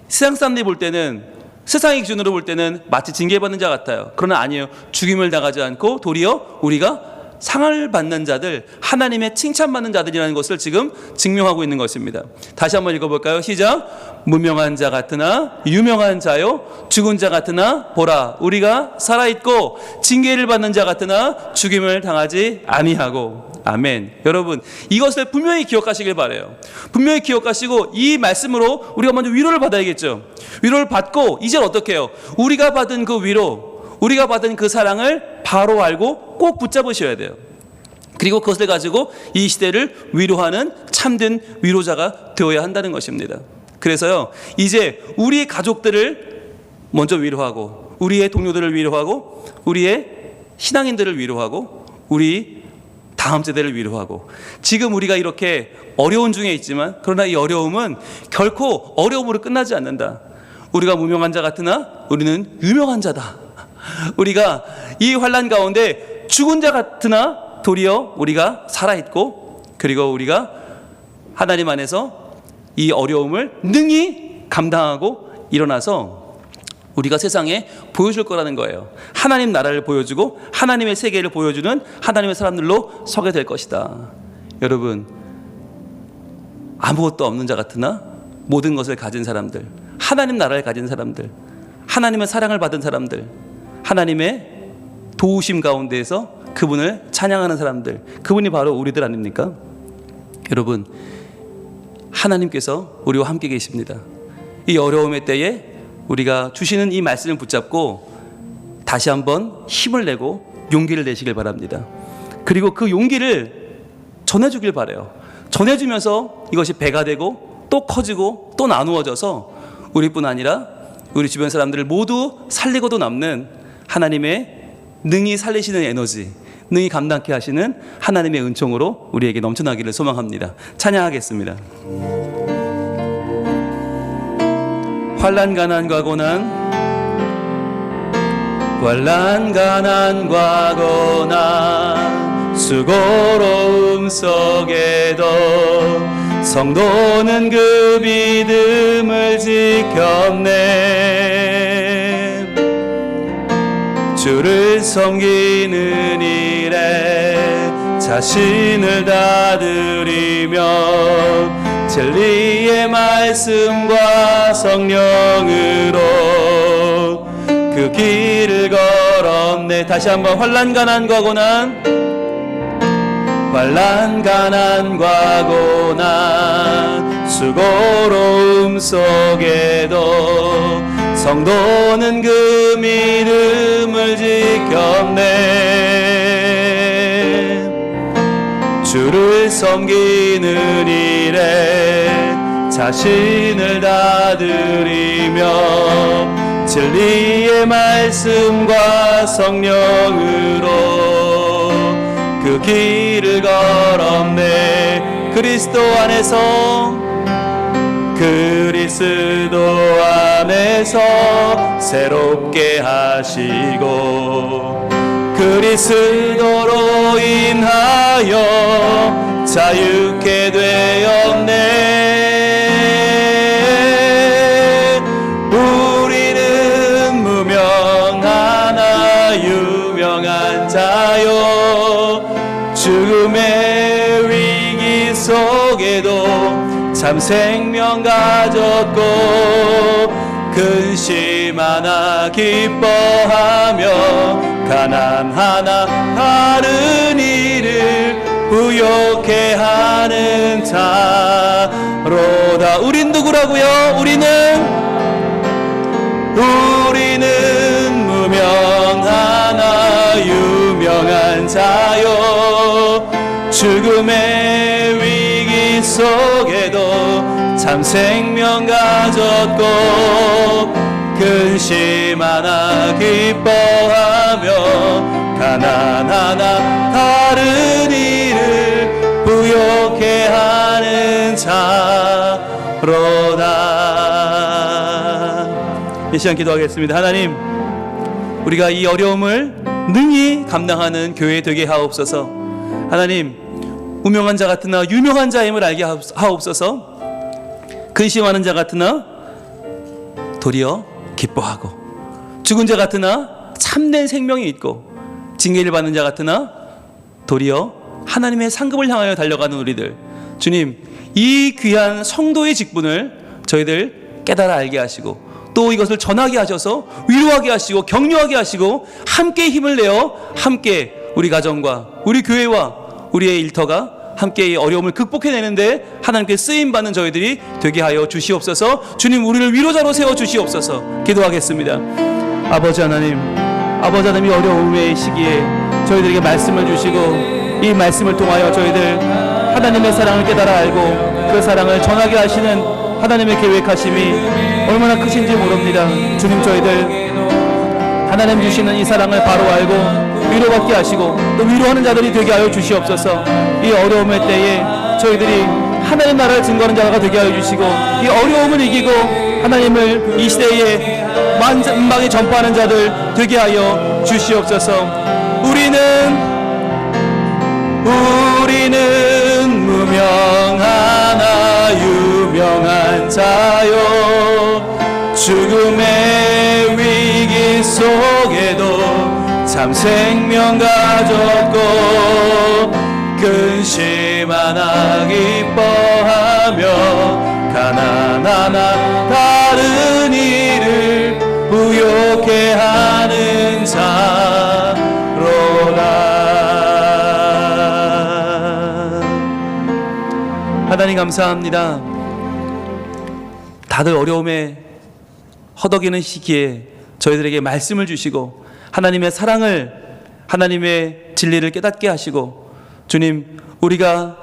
Speaker 3: 세상 사람들이 볼 때는, 세상의 기준으로 볼 때는 마치 징계받는 자 같아요. 그러나 아니에요. 죽임을 당하지 않고 도리어 우리가 상을 받는 자들, 하나님의 칭찬받는 자들이라는 것을 지금 증명하고 있는 것입니다. 다시 한번 읽어볼까요? 시작. 무명한 자 같으나 유명한 자요, 죽은 자 같으나 보라 우리가 살아있고, 징계를 받는 자 같으나 죽임을 당하지 아니하고. 아멘. 여러분, 이것을 분명히 기억하시길 바라요. 분명히 기억하시고 이 말씀으로 우리가 먼저 위로를 받아야겠죠. 위로를 받고 이제 어떻게 해요? 우리가 받은 그 위로, 우리가 받은 그 사랑을 바로 알고 꼭 붙잡으셔야 돼요. 그리고 그것을 가지고 이 시대를 위로하는 참된 위로자가 되어야 한다는 것입니다. 그래서요, 이제 우리 가족들을 먼저 위로하고, 우리의 동료들을 위로하고, 우리의 신앙인들을 위로하고, 우리 다음 세대를 위로하고. 지금 우리가 이렇게 어려운 중에 있지만, 그러나 이 어려움은 결코 어려움으로 끝나지 않는다. 우리가 무명한 자 같으나 우리는 유명한 자다. 우리가 이 환난 가운데 죽은 자 같으나 도리어 우리가 살아있고, 그리고 우리가 하나님 안에서 이 어려움을 능히 감당하고 일어나서 우리가 세상에 보여줄 거라는 거예요. 하나님 나라를 보여주고 하나님의 세계를 보여주는 하나님의 사람들로 서게 될 것이다. 여러분, 아무것도 없는 자 같으나 모든 것을 가진 사람들, 하나님 나라를 가진 사람들, 하나님의 사랑을 받은 사람들, 하나님의 도우심 가운데에서 그분을 찬양하는 사람들, 그분이 바로 우리들 아닙니까? 여러분, 하나님께서 우리와 함께 계십니다. 이 어려움의 때에 우리가 주시는 이 말씀을 붙잡고 다시 한번 힘을 내고 용기를 내시길 바랍니다. 그리고 그 용기를 전해주길 바라요. 전해주면서 이것이 배가 되고 또 커지고 또 나누어져서 우리뿐 아니라 우리 주변 사람들을 모두 살리고도 남는 하나님의 능히 살리시는 에너지, 능히 감당케 하시는 하나님의 은총으로 우리에게 넘쳐나기를 소망합니다. 찬양하겠습니다. 환난 가난과 고난, 환난 가난과 고난, 수고로움 속에도 성도는 그 믿음을 지켰네. 주를 섬기는 일에 자신을 다드리며 진리의 말씀과 성령으로 그 길을 걸었네. 없네. 다시 한번 환난 가난과 고난, 환난 가난과 고난, 수고로움 속에도 성도는 그 믿음을 지켰네. 주를 섬기는 일에 자신을 다 드리며 진리의 말씀과 성령으로 그 길을 걸었네. 그리스도 안에서 새롭게 하시고 그리스도로 인하여 자유케 되었네. 우리는 무명하나 유명한 자요, 죽음의 위기 속에도 참 생명 가졌고 근심 하나 기뻐하며 가난하나 다른 이를 부욕해 하는 자로다. 우린 누구라고요? 우리는 무명하나 유명한 자요, 죽음의 위기 속에도 참 생명 가졌고 근심 하나 기뻐하며 가난하나 다른 이를 부욕해 하는 자로다. 이 시간 기도하겠습니다. 하나님, 우리가 이 어려움을 능히 감당하는 교회 되게 하옵소서. 하나님, 무명한 자 같으나 유명한 자임을 알게 하옵소서. 근심하는 자 같으나 도리어 기뻐하고, 죽은 자 같으나 참된 생명이 있고, 징계를 받는 자 같으나 도리어 하나님의 상급을 향하여 달려가는 우리들, 주님, 이 귀한 성도의 직분을 저희들 깨달아 알게 하시고 또 이것을 전하게 하셔서 위로하게 하시고 격려하게 하시고 함께 힘을 내어 함께 우리 가정과 우리 교회와 우리의 일터가 함께 이 어려움을 극복해내는데 하나님께 쓰임받는 저희들이 되게 하여 주시옵소서. 주님, 우리를 위로자로 세워주시옵소서. 기도하겠습니다. 아버지 하나님, 이 어려움의 시기에 저희들에게 말씀을 주시고 이 말씀을 통하여 저희들 하나님의 사랑을 깨달아 알고 그 사랑을 전하게 하시는 하나님의 계획하심이 얼마나 크신지 모릅니다. 주님, 저희들 하나님 주시는 이 사랑을 바로 알고 위로받게 하시고 또 위로하는 자들이 되게 하여 주시옵소서. 이 어려움의 때에 저희들이 하나님 나라를 증거하는 자가 되게 하여 주시고 이 어려움을 이기고 하나님을 이 시대에 만방에 전파하는 자들 되게 하여 주시옵소서. 우리는 무명하나 유명한 자요, 죽음의 위기 속에도 참 생명 가졌고 근심 하나 기뻐하며 가난하나 다른 이를 부욕해 하는 자로다. 하나님 감사합니다. 다들 어려움에 허덕이는 시기에 저희들에게 말씀을 주시고 하나님의 사랑을, 하나님의 진리를 깨닫게 하시고 주님, 우리가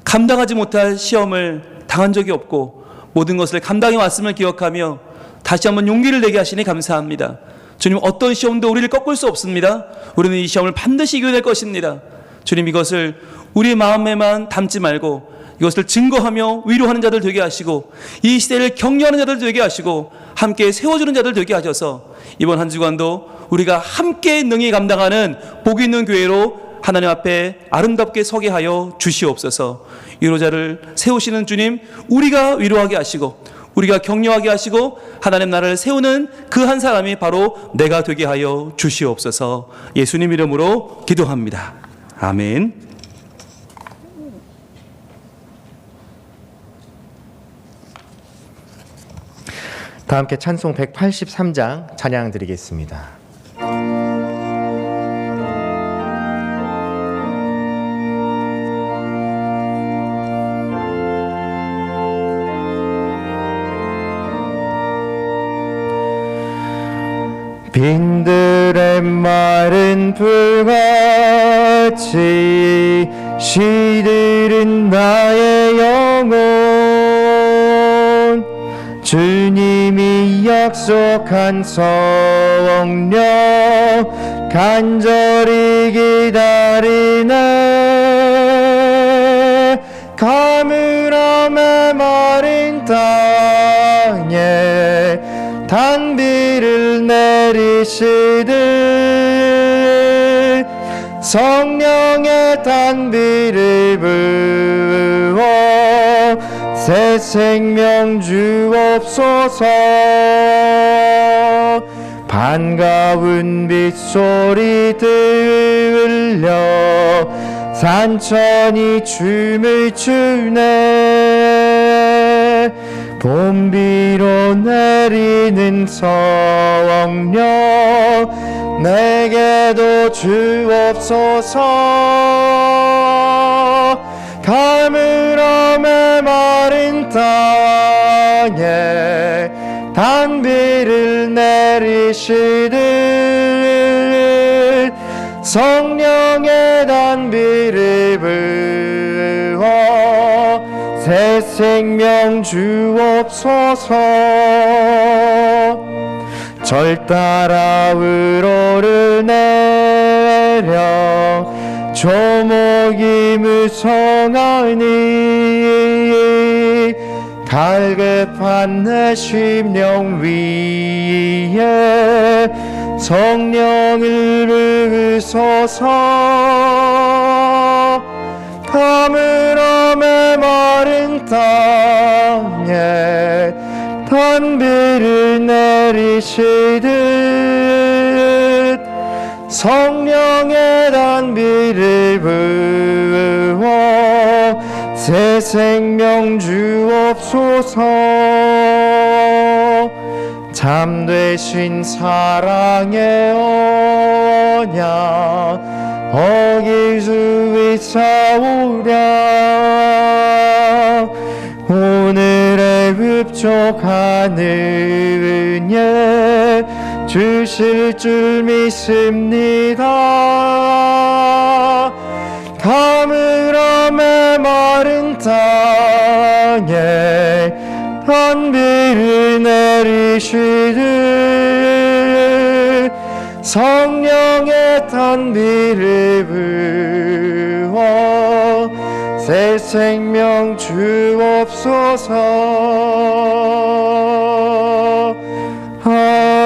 Speaker 3: 감당하지 못할 시험을 당한 적이 없고 모든 것을 감당해 왔음을 기억하며 다시 한번 용기를 내게 하시니 감사합니다. 주님, 어떤 시험도 우리를 꺾을 수 없습니다. 우리는 이 시험을 반드시 이겨낼 것입니다. 주님, 이것을 우리 마음에만 담지 말고 이것을 증거하며 위로하는 자들 되게 하시고 이 시대를 격려하는 자들 되게 하시고 함께 세워주는 자들 되게 하셔서 이번 한 주간도 우리가 함께 능히 감당하는 복 있는 교회로 하나님 앞에 아름답게 서게 하여 주시옵소서. 위로자를 세우시는 주님, 우리가 위로하게 하시고 우리가 격려하게 하시고 하나님 나라를 세우는 그 한 사람이 바로 내가 되게 하여 주시옵소서. 예수님 이름으로 기도합니다. 아멘.
Speaker 1: 다 함께 찬송 183장 찬양 드리겠습니다. 신들의 말은 불같이 시들은 나의 영혼 주님이 약속한 성령 간절히 기다리네 가물함에 마른 땅에 단비를 내리시듯 성령의 단비를 부어 새 생명 주옵소서 반가운 빗소리 들려 산천이 춤을 추네 봄비로 내리는 성령 내게도 주옵소서 가물함에 마른 땅에 단비를 내리시듯 성령의 단비를 부어 새 생명 주옵소서 절 따라 우러내려 조목이 무성하니 갈급한 내 심령 위에 성령을 부으소서 가물함에 마른 땅에 단비를 내리시듯 성령의 단비를 부어 새 생명 주옵소서 참되신 사랑의 언약 어길 수 있사오랴 오늘의 흡족한 은혜 주실 줄 믿습니다 가물함에 마른 땅에 단비를 내리시듯 성령의 단비를 부어 새 생명 주옵소서 아멘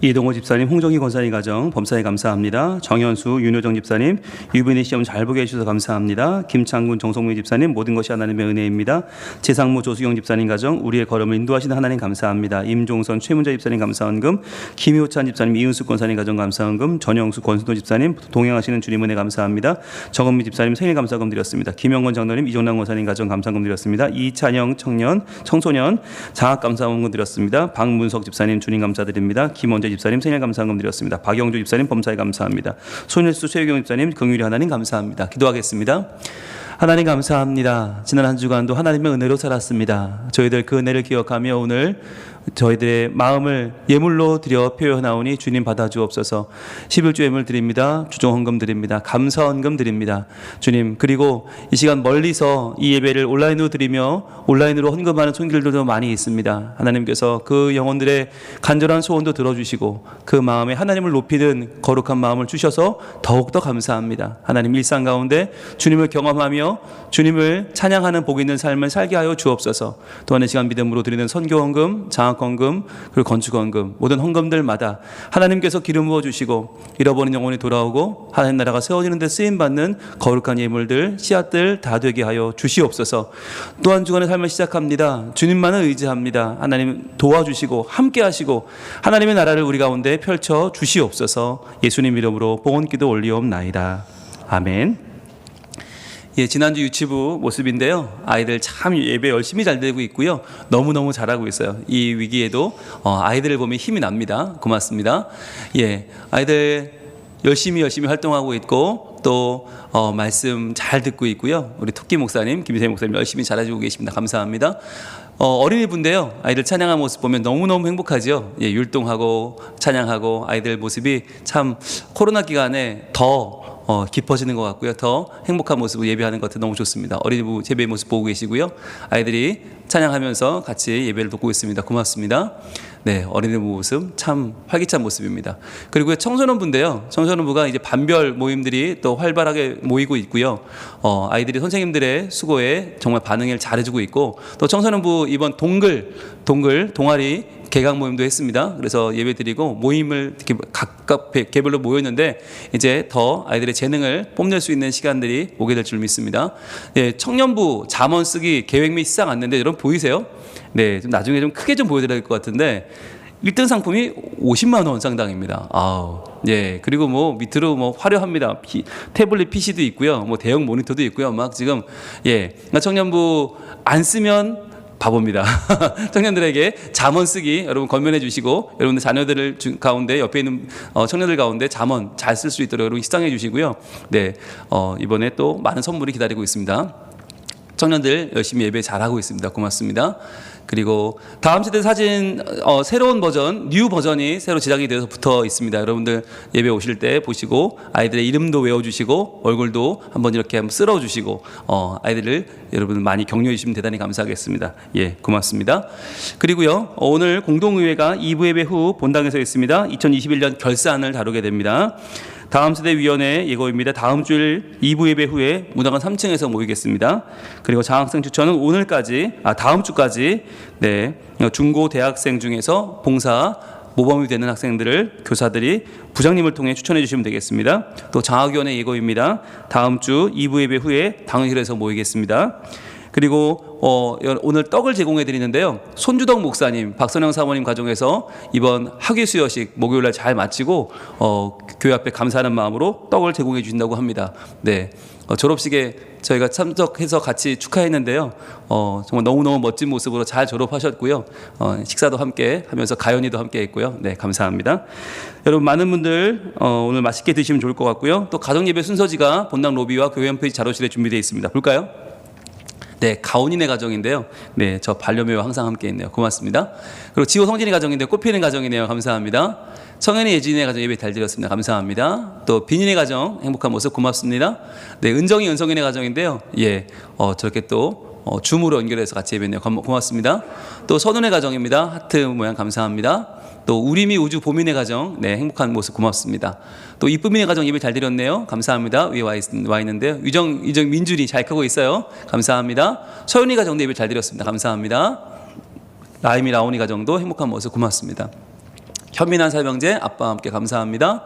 Speaker 3: 이동호 집사님, 홍정희 권사님 가정 범사에 감사합니다. 정현수, 윤효정 집사님, 유빈이 시험 잘 보게 해주셔서 감사합니다. 김창군, 정성민 집사님, 모든 것이 하나님의 은혜입니다. 재상무, 조수경 집사님 가정, 우리의 걸음을 인도하시는 하나님 감사합니다. 임종선, 최문자 집사님 감사헌금, 김효찬 집사님, 이은숙 권사님 가정 감사헌금, 전영수, 권순도 집사님, 동행하시는 주님 은혜 감사합니다. 정은미 집사님 생일 감사금 드렸습니다. 김영건 장로님, 이종남 권사님 가정 감사금 드렸습니다. 이찬영 청소년 장학 감사헌금 드렸습니다. 박문석 집사님 주님 감사드립니다. 김원재 김민재 집사님 생일 감사헌금 드렸습니다. 박영주 집사님 범사에 감사합니다. 손일수 최유경 집사님 긍휼히 하나님 감사합니다. 기도하겠습니다. 하나님 감사합니다. 지난 한 주간도 하나님의 은혜로 살았습니다. 저희들 그 은혜를 기억하며 오늘 저희들의 마음을 예물로 드려 표현하오니 주님 받아주옵소서. 11조 예물 드립니다. 주종 헌금 드립니다. 감사 헌금 드립니다. 주님, 그리고 이 시간 멀리서 이 예배를 온라인으로 드리며 온라인으로 헌금하는 손길들도 많이 있습니다. 하나님께서 그 영혼들의 간절한 소원도 들어주시고 그 마음에 하나님을 높이는 거룩한 마음을 주셔서 더욱더 감사합니다. 하나님, 일상 가운데 주님을 경험하며 주님을 찬양하는 복 있는 삶을 살게 하여 주옵소서. 또한 이 시간 믿음으로 드리는 선교 헌금, 장학 헌금, 그리고 건축 헌금, 모든 헌금들마다 하나님께서 기름 부어 주시고 잃어버린 영혼이 돌아오고 하나님 나라가 세워지는 데 쓰임 받는 거룩한 예물들, 씨앗들 다 되게 하여 주시옵소서. 또한 주간의 삶을 시작합니다. 주님만을 의지합니다. 하나님 도와주시고 함께 하시고 하나님의 나라를 우리 가운데 펼쳐 주시옵소서. 예수님 이름으로 봉헌기도 올리옵나이다. 아멘. 예, 지난주 유치부 모습인데요. 아이들 참 예배 열심히 잘 되고 있고요. 너무너무 잘하고 있어요. 이 위기에도 아이들을 보면 힘이 납니다. 고맙습니다. 예, 아이들 열심히 활동하고 있고 또 말씀 잘 듣고 있고요. 우리 토끼 목사님, 김희세 목사님 열심히 잘해주고 계십니다. 감사합니다. 어린이분인데요. 아이들 찬양하는 모습 보면 너무너무 행복하죠. 예, 율동하고 찬양하고 아이들 모습이 참 코로나 기간에 더 깊어지는 것 같고요. 더 행복한 모습으로 예배하는 것 같아 너무 좋습니다. 어린이부 예배 모습 보고 계시고요. 아이들이 찬양하면서 같이 예배를 돕고 있습니다. 고맙습니다. 네, 어린이부 모습 참 활기찬 모습입니다. 그리고 청소년부인데요. 청소년부가 이제 반별 모임들이 또 활발하게 모이고 있고요. 아이들이 선생님들의 수고에 정말 반응을 잘해주고 있고 또 청소년부 이번 동아리 개강 모임도 했습니다. 그래서 예배 드리고 모임을 이렇게 각각 개별로 모였는데 이제 더 아이들의 재능을 뽐낼 수 있는 시간들이 오게 될 줄 믿습니다. 예, 청년부 잠언 쓰기 계획 및 시상 안내인데 여러분 보이세요? 네, 좀 나중에 좀 크게 좀 보여드려야 될 것 같은데 1등 상품이 50만 원 상당입니다. 아우, 예, 그리고 뭐 밑으로 뭐 화려합니다. 태블릿 PC도 있고요, 뭐 대형 모니터도 있고요. 막 지금 예, 청년부 안 쓰면 바보입니다. 청년들에게 잠언 쓰기 여러분 권면해 주시고 여러분들 자녀들 가운데 옆에 있는 청년들 가운데 잠언 잘 쓸 수 있도록 여러분 시상해 주시고요. 네, 이번에 또 많은 선물이 기다리고 있습니다. 청년들 열심히 예배 잘하고 있습니다. 고맙습니다. 그리고 다음 세대 사진 새로운 버전, 뉴 버전이 새로 제작이 되어서 붙어 있습니다. 여러분들 예배 오실 때 보시고 아이들의 이름도 외워주시고 얼굴도 한번 이렇게 한번 쓸어주시고 아이들을 여러분 많이 격려해 주시면 대단히 감사하겠습니다. 예, 고맙습니다. 그리고요, 오늘 공동의회가 2부 예배 후 본당에서 있습니다. 2021년 결산을 다루게 됩니다. 다음 세대 위원회 예고입니다. 다음 주일 2부 예배 후에 무당관 3층에서 모이겠습니다. 그리고 장학생 추천은 다음 주까지 네, 중고 대학생 중에서 봉사 모범이 되는 학생들을 교사들이 부장님을 통해 추천해 주시면 되겠습니다. 또 장학위원회 예고입니다. 다음 주 2부 예배 후에 당회실에서 모이겠습니다. 그리고 오늘 떡을 제공해 드리는데요. 손주덕 목사님, 박선영 사모님 가정에서 이번 학위 수여식 목요일날 잘 마치고 교회 앞에 감사하는 마음으로 떡을 제공해 주신다고 합니다. 네, 졸업식에 저희가 참석해서 같이 축하했는데요. 정말 너무너무 멋진 모습으로 잘 졸업하셨고요. 식사도 함께 하면서 가연이도 함께 했고요. 네, 감사합니다. 여러분 많은 분들 오늘 맛있게 드시면 좋을 것 같고요. 또 가정예배 순서지가 본당 로비와 교회 홈페이지 자료실에 준비되어 있습니다. 볼까요? 네, 가온이네 가정인데요. 네, 저 반려묘와 항상 함께 있네요. 고맙습니다. 그리고 지호 성진이 가정인데요. 꽃피는 가정이네요. 감사합니다. 성현이 예진이네 가정 예배 잘 드렸습니다. 감사합니다. 또 비니네 가정 행복한 모습 고맙습니다. 네, 은정이 은성이네 가정인데요. 예, 저렇게 또 줌으로 연결해서 같이 예배했네요. 고맙습니다. 또 선운의 가정입니다. 하트 모양 감사합니다. 또 우리미 우주 보민의 가정 네, 행복한 모습 고맙습니다. 또 이쁨이네 가정 예배 잘 드렸네요. 감사합니다. 위에 와 있는데요. 유정 민준이 잘 크고 있어요. 감사합니다. 서윤이 가정도 예배 잘 드렸습니다. 감사합니다. 라임이 라온이 가정도 행복한 모습 고맙습니다. 현민한 살병제 아빠와 함께 감사합니다.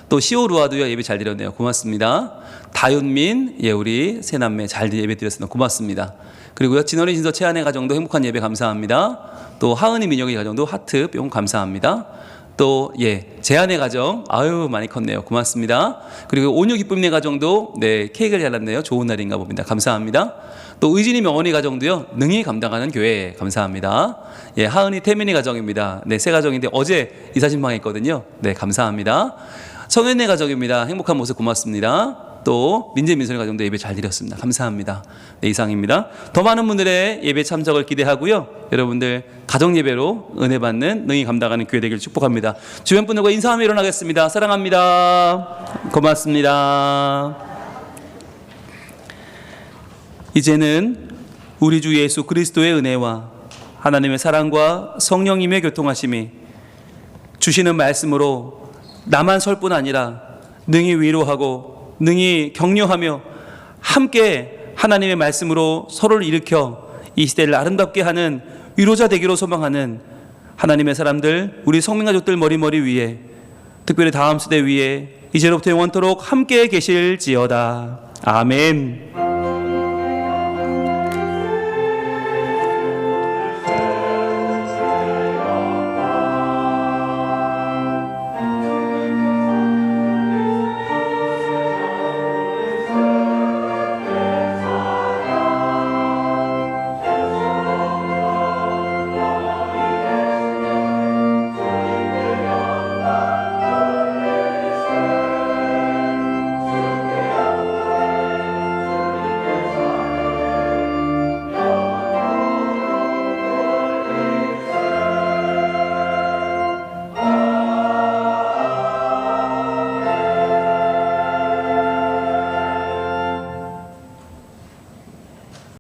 Speaker 3: 또 시오루아도요 예배 잘 드렸네요. 고맙습니다. 다윤민 예 우리 세남매 잘 예배 드렸습니다. 고맙습니다. 그리고요 진원이 진서 채안의 가정도 행복한 예배 감사합니다. 또 하은이 민혁이 가정도 하트 뿅 감사합니다. 또 제안의 가정, 아유 많이 컸네요. 고맙습니다. 그리고 온유 기쁨의 가정도 케이크를 잘랐네요. 좋은 날인가 봅니다. 감사합니다. 또 의진이 명언이 가정도요, 능히 감당하는 교회, 감사합니다. 하은이 태민이 가정입니다. 세 가정인데 어제 이사 신방했거든요. 감사합니다. 성현의 가정입니다. 행복한 모습 고맙습니다. 또 민재 민선의 가정도 예배 잘 드렸습니다. 감사합니다. 이상입니다. 더 많은 분들의 예배 참석을 기대하고요. 여러분들 가정 예배로 은혜 받는 능히 감당하는 교회 되길 축복합니다. 주변 분들과 인사하며 일어나겠습니다. 사랑합니다. 고맙습니다. 이제는 우리 주 예수 그리스도의 은혜와 하나님의 사랑과 성령님의 교통하심이 주시는 말씀으로 나만 설 뿐 아니라 능히 위로하고 능히 격려하며 함께 하나님의 말씀으로 서로를 일으켜 이 시대를 아름답게 하는 위로자 되기로 소망하는 하나님의 사람들, 우리 성민가족들 머리머리 위에, 특별히 다음 세대 위에 이제로부터 영원토록 함께 계실지어다. 아멘.